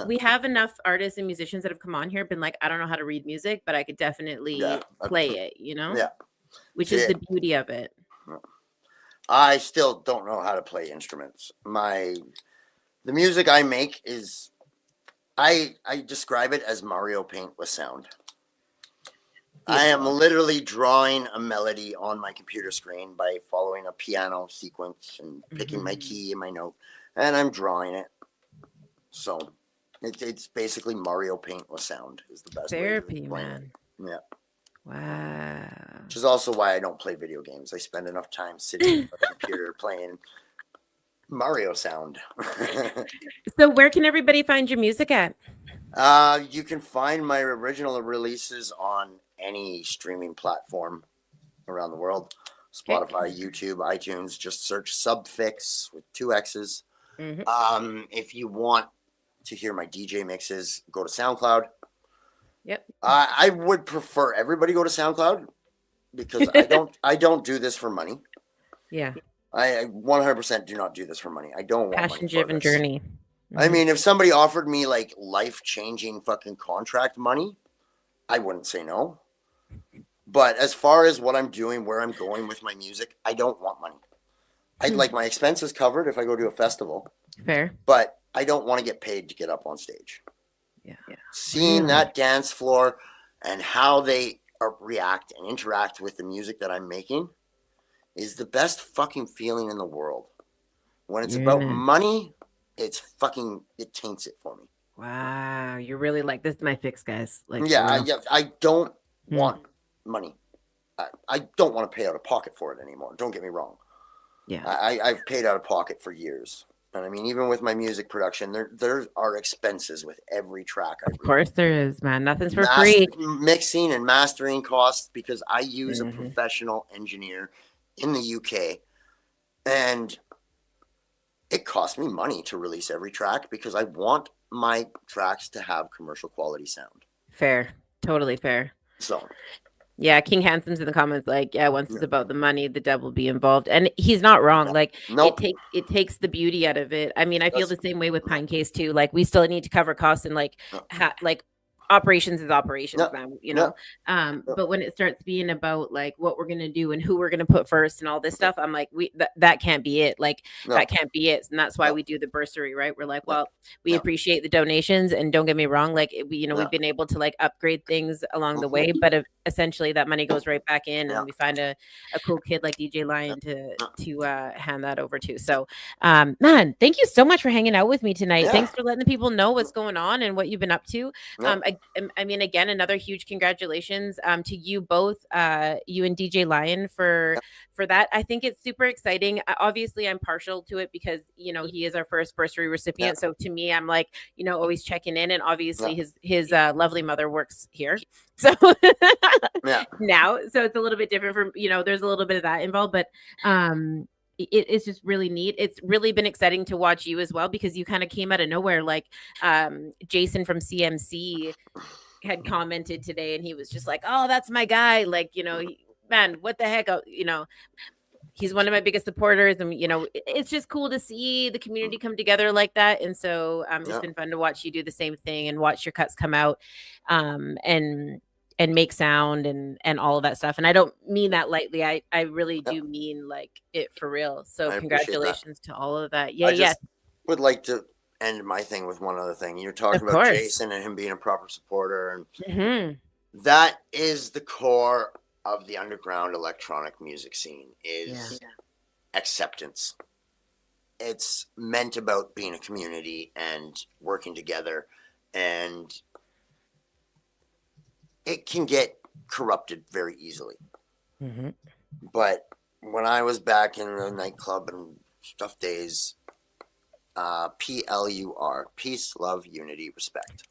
we have enough artists and musicians that have come on here been like, I don't know how to read music, but I could definitely play it, you know? Yeah. Which is the beauty of it. I still don't know how to play instruments. The music I make is, I describe it as Mario Paint with sound. I am literally drawing a melody on my computer screen by following a piano sequence and picking my key and my note, and I'm drawing it. So it's basically Mario Paint with sound is the best Therapy, way to explain man. it. Yeah. Wow. Which is also why I don't play video games. I spend enough time sitting at the computer playing Mario sound. So where can everybody find your music at? You can find my original releases on any streaming platform around the world. Spotify, YouTube, iTunes. Just search Sub Fixx with 2 X's. If you want to hear my DJ mixes, go to SoundCloud. Yep. I would prefer everybody go to SoundCloud because I don't do this for money. Yeah. I 100% do not do this for money. I don't want Passion-driven journey. I mean, if somebody offered me like life-changing fucking contract money, I wouldn't say no. But as far as what I'm doing, where I'm going with my music, I don't want money. I'd like my expenses covered if I go to a festival. Fair. But I don't want to get paid to get up on stage. Yeah. Seeing that dance floor and how they react and interact with the music that I'm making is the best fucking feeling in the world. When it's about money, it taints it for me. Wow, you're really like, this is my fix, guys. Like, I don't want money. I don't want to pay out of pocket for it anymore. Don't get me wrong. Yeah, I've paid out of pocket for years. And I mean, even with my music production, there are expenses with every track. Of course there is, man. Nothing's for free. Mixing and mastering costs because I use a professional engineer in the UK. And it costs me money to release every track because I want my tracks to have commercial quality sound. Fair. Totally fair. So... yeah, King Hansom's in the comments like, once it's about the money, the devil will be involved. And he's not wrong. Like, it takes the beauty out of it. I mean, I feel the same way with Pinecase too. Like, we still need to cover costs and like operations is operations, man, you know. But when it starts being about like what we're gonna do and who we're gonna put first and all this stuff, I'm like, that can't be it. Like that can't be it. And that's why we do the bursary, right? We're like, well, we appreciate the donations, and don't get me wrong, like we've been able to like upgrade things along the way, but essentially that money goes right back in, and we find a cool kid like DJ Lion to hand that over to. So man, thank you so much for hanging out with me tonight. Thanks for letting the people know what's going on and what you've been up to. I mean, again, another huge congratulations to you both, you and DJ Lion for that. I think it's super exciting. Obviously, I'm partial to it because, he is our first bursary recipient. So to me, I'm like, always checking in. And obviously his lovely mother works here. So now, so it's a little bit different from, there's a little bit of that involved, but it's just really neat. It's really been exciting to watch you as well, because you kind of came out of nowhere. Like Jason from CMC had commented today, and he was just like, oh, that's my guy. Like, man, what the heck? He's one of my biggest supporters, and it's just cool to see the community come together like that. And so it's been fun to watch you do the same thing and watch your cuts come out and make sound and all of that stuff. And I don't mean that lightly. I really do mean like it for real. So congratulations to all of that. I would like to end my thing with one other thing. You're talking about Jason and him being a proper supporter, and that is the core of the underground electronic music scene is acceptance. It's meant about being a community and working together, and it can get corrupted very easily. But when I was back in the nightclub and stuff days, PLUR, peace, love, unity, respect.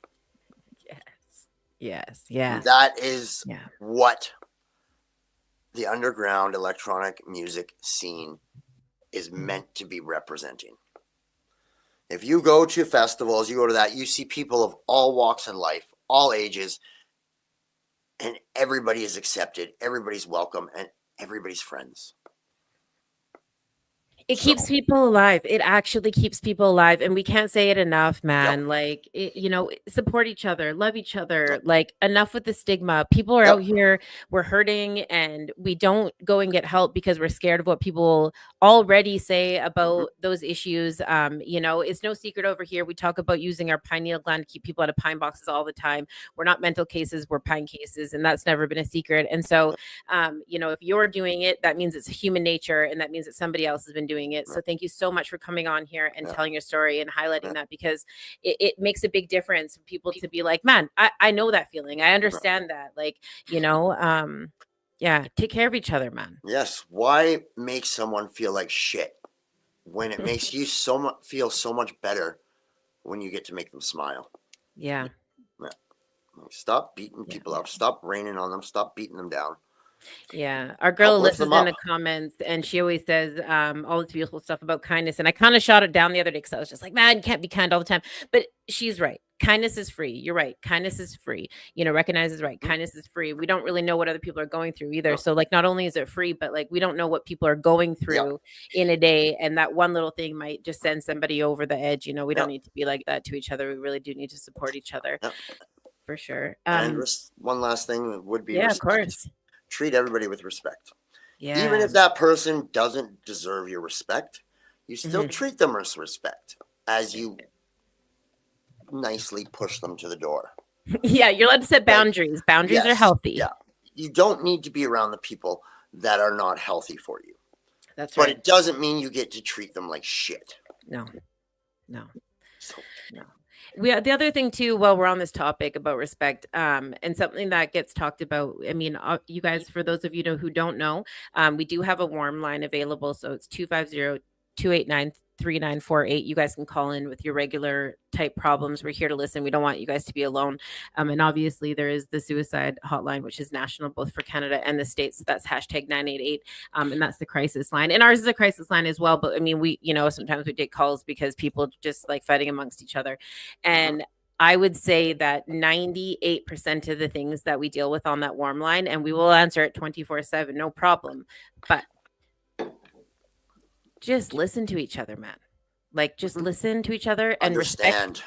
Yes. Yeah. That is what the underground electronic music scene is meant to be representing. If you go to festivals, you go to that, you see people of all walks in life, all ages, and everybody is accepted, everybody's welcome, and everybody's friends. It So, keeps people alive. It actually keeps people alive. And we can't say it enough, man. yep, Like, support each other, love each other. yep, Like, enough with the stigma. People are out yep, here, we're hurting, and we don't go and get help because we're scared of what people already say hmm, about those issues. It's no secret over here. We talk about using our pineal gland to keep people out of pine boxes all the time. We're not mental cases, we're pine cases, and that's never been a secret. And so, if you're doing it, that means it's human nature, and that means that somebody else has been doing it. So yep, thank you so much for coming on here and yep, telling your story and highlighting yep, that, because it makes a big difference for people to be like, man, I know that feeling. I yep. understand that. Like, yeah, take care of each other, man. Yes. Why make someone feel like shit when it makes you feel so much better when you get to make them smile? Yeah. Yeah. Like, stop beating Yeah. people up. Stop raining on them. Stop beating them down. Yeah, our Help girl lift Alyssa's them in up. the comments, and she always says all this beautiful stuff about kindness. And I kind of shot it down the other day because I was just like, man, you can't be kind all the time. But she's right. Kindness is free. You're right. Kindness is free. Recognize is right. Mhm. Kindness is free. We don't really know what other people are going through either. Yep. So, like, not only is it free, but like we don't know what people are going Yep. through in a day, and that one little thing might just send somebody over the edge. We don't Yep. need to be like that to each other. We really do need to support each other, Yep. for sure. And one last thing would be Yeah, of respect. course. Treat everybody with respect. Even Yeah. if that person doesn't deserve your respect, you still Mhm. treat them with respect as you nicely push them to the door. Yeah, you're allowed to set Like, boundaries. Boundaries are yes, healthy. yeah. You don't need to be around the people that are not healthy for you. That's But right. it doesn't mean you get to treat them like shit. No, no, So, no. The other thing too, while we're on this topic about respect, and something that gets talked about. I mean, you guys, for those of you who don't know, we do have a warm line available. So it's 250-289-3948. You guys can call in with your regular type problems. We're here to listen. We don't want you guys to be alone. And obviously there is the suicide hotline, which is national, both for Canada and the States. So that's #988. And that's the crisis line. And ours is a crisis line as well. But I mean, we, sometimes we take calls because people just like fighting amongst each other. And I would say that 98% of the things that we deal with on that warm line, and we will answer it 24/7, no problem. But just listen to each other, man. Like, just listen to each other and understand.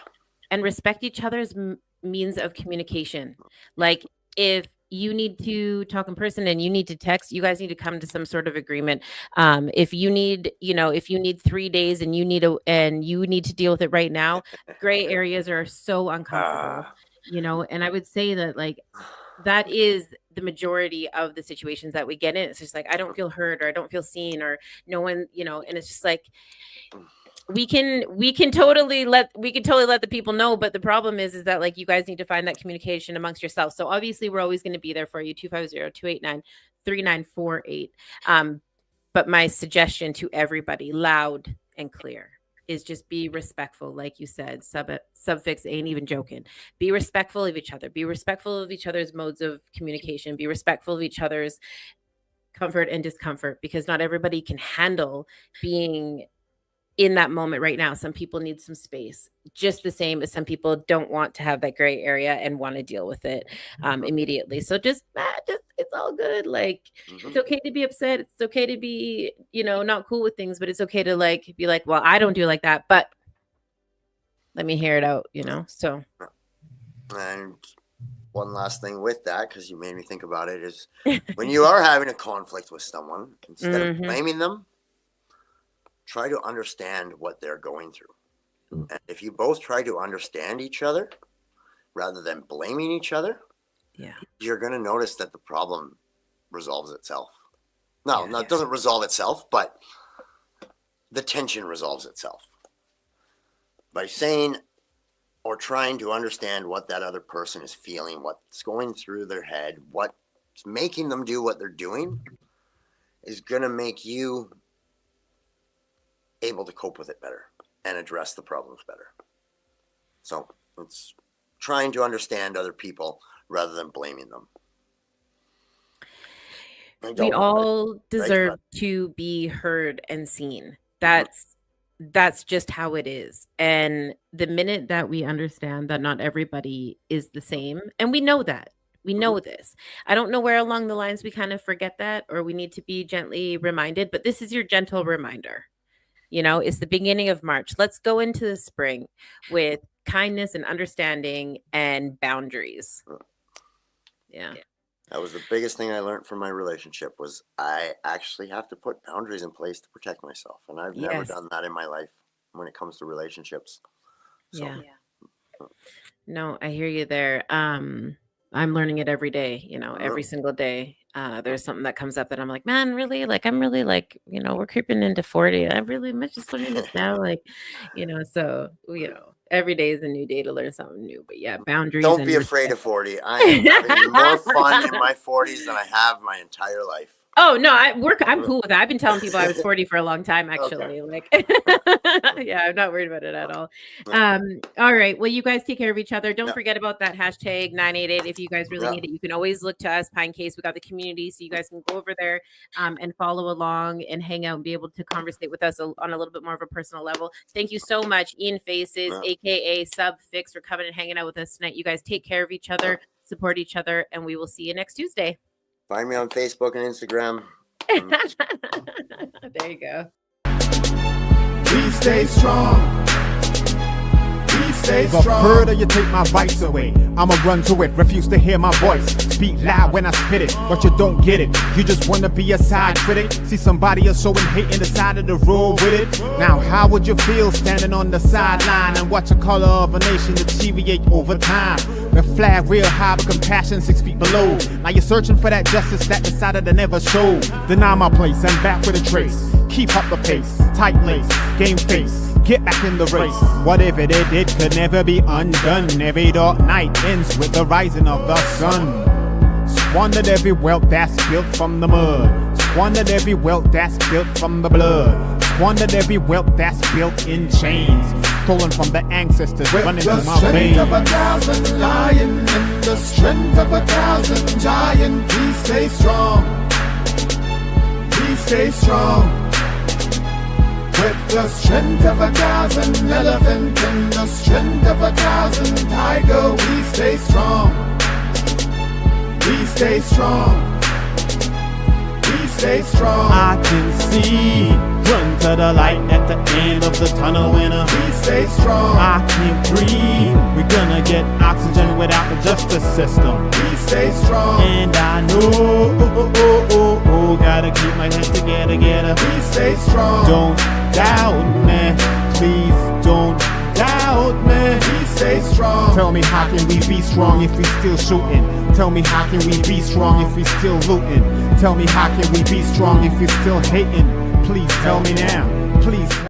respect each other's means of communication. Like, if you need to talk in person and you need to text, you guys need to come to some sort of agreement. If you need 3 days and you need to deal with it right now, gray areas are so uncomfortable. And I would say that, like, that is the majority of the situations that we get in. It's just like, I don't feel heard, or I don't feel seen, or no one, and it's just like, we can totally let the people know. But the problem is that, like, you guys need to find that communication amongst yourselves. So obviously we're always going to be there for you. 250-289-3948. But my suggestion to everybody, loud and clear, is just be respectful. Like you said, Sub Fixx ain't even joking. Be respectful of each other. Be respectful of each other's modes of communication. Be respectful of each other's comfort and discomfort, because not everybody can handle being in that moment right now. Some people need some space, just the same as some people don't want to have that gray area and want to deal with it immediately. So just it's all good. Like, it's okay to be upset. It's okay to be, not cool with things, but it's okay to, like, be like, well, I don't do like that, but let me hear it out, so. And one last thing with that, because you made me think about it, is when you are having a conflict with someone, instead of blaming them, try to understand what they're going through. And if you both try to understand each other rather than blaming each other, you're going to notice that the problem resolves itself. No, it doesn't resolve itself, but the tension resolves itself. By saying or trying to understand what that other person is feeling, what's going through their head, what's making them do what they're doing, is going to make you able to cope with it better and address the problems better. So it's trying to understand other people rather than blaming them. We all deserve to be heard and seen. That's just how it is. And the minute that we understand that not everybody is the same, and we know that, we know this. I don't know where along the lines we kind of forget that, or we need to be gently reminded, but this is your gentle reminder. You know, it's the beginning of March. Let's go into the spring with kindness and understanding and boundaries. Yeah. That was the biggest thing I learned from my relationship was I actually have to put boundaries in place to protect myself. And I've never Yes. done that in my life when it comes to relationships. So, Yeah. No, I hear you there. I'm learning it every day, you know, every single day. There's something that comes up that I'm like, man, really? Like, I'm really like, you know, we're creeping into 40. I'm just learning this now. Like, you know, so, you know, every day is a new day to learn something new. But yeah, boundaries. don't and be afraid of 40. I am having more fun in my 40s than I have my entire life. Oh no, I'm cool with that. I've been telling people I was 40 for a long time, actually. Like, yeah, I'm not worried about it at all. All right. Well, you guys take care of each other. Don't forget about that hashtag 988. If you guys really need it, you can always look to us, Pinecase. We got the community, so you guys can go over there and follow along and hang out and be able to conversate with us on a little bit more of a personal level. Thank you so much, Ian Faces, aka Sub Fixx, for coming and hanging out with us tonight. You guys take care of each other, support each other, and we will see you next Tuesday. Find me on Facebook and Instagram. There you go. We stay strong. We stay The strong. further you take my rights away, I'ma run to it, refuse to hear my voice. Speak loud when I spit it, but you don't get it. You just wanna be a side critic. See somebody else showing hate in the side of the road with it. Now how would you feel standing on the sideline and watch the color of a nation deteriorate over time? The flag real high but compassion 6 feet below. Now you're searching for that justice that decided to never show. Deny my place and back with a trace. Keep up the pace, tight lace, game face. Get back in the race. Whatever they did could never be undone. Every dark night ends with the rising of the sun. Squandered every wealth that's built from the mud. Squandered every wealth that's built from the blood. Squandered every wealth that's built in chains. Stolen from the ancestors With running the through my strength veins. of 1,000 lion and the strength of 1,000 giant, we stay strong. We stay strong. With the strength of 1,000 elephant and the strength of 1,000 tiger, we stay strong. We stay strong. We stay strong. I can see. Run to the light at the end of the tunnel winner. We stay strong. I can't breathe. We're gonna get oxygen without the justice system. We stay strong. And I know, gotta keep my head together. We stay strong. Don't doubt me, please don't doubt me. We stay strong. Tell me how can we be strong if we still shooting? Tell me how can we be strong if we still looting? Tell me how can we be strong if we still hating? Please tell me now, please.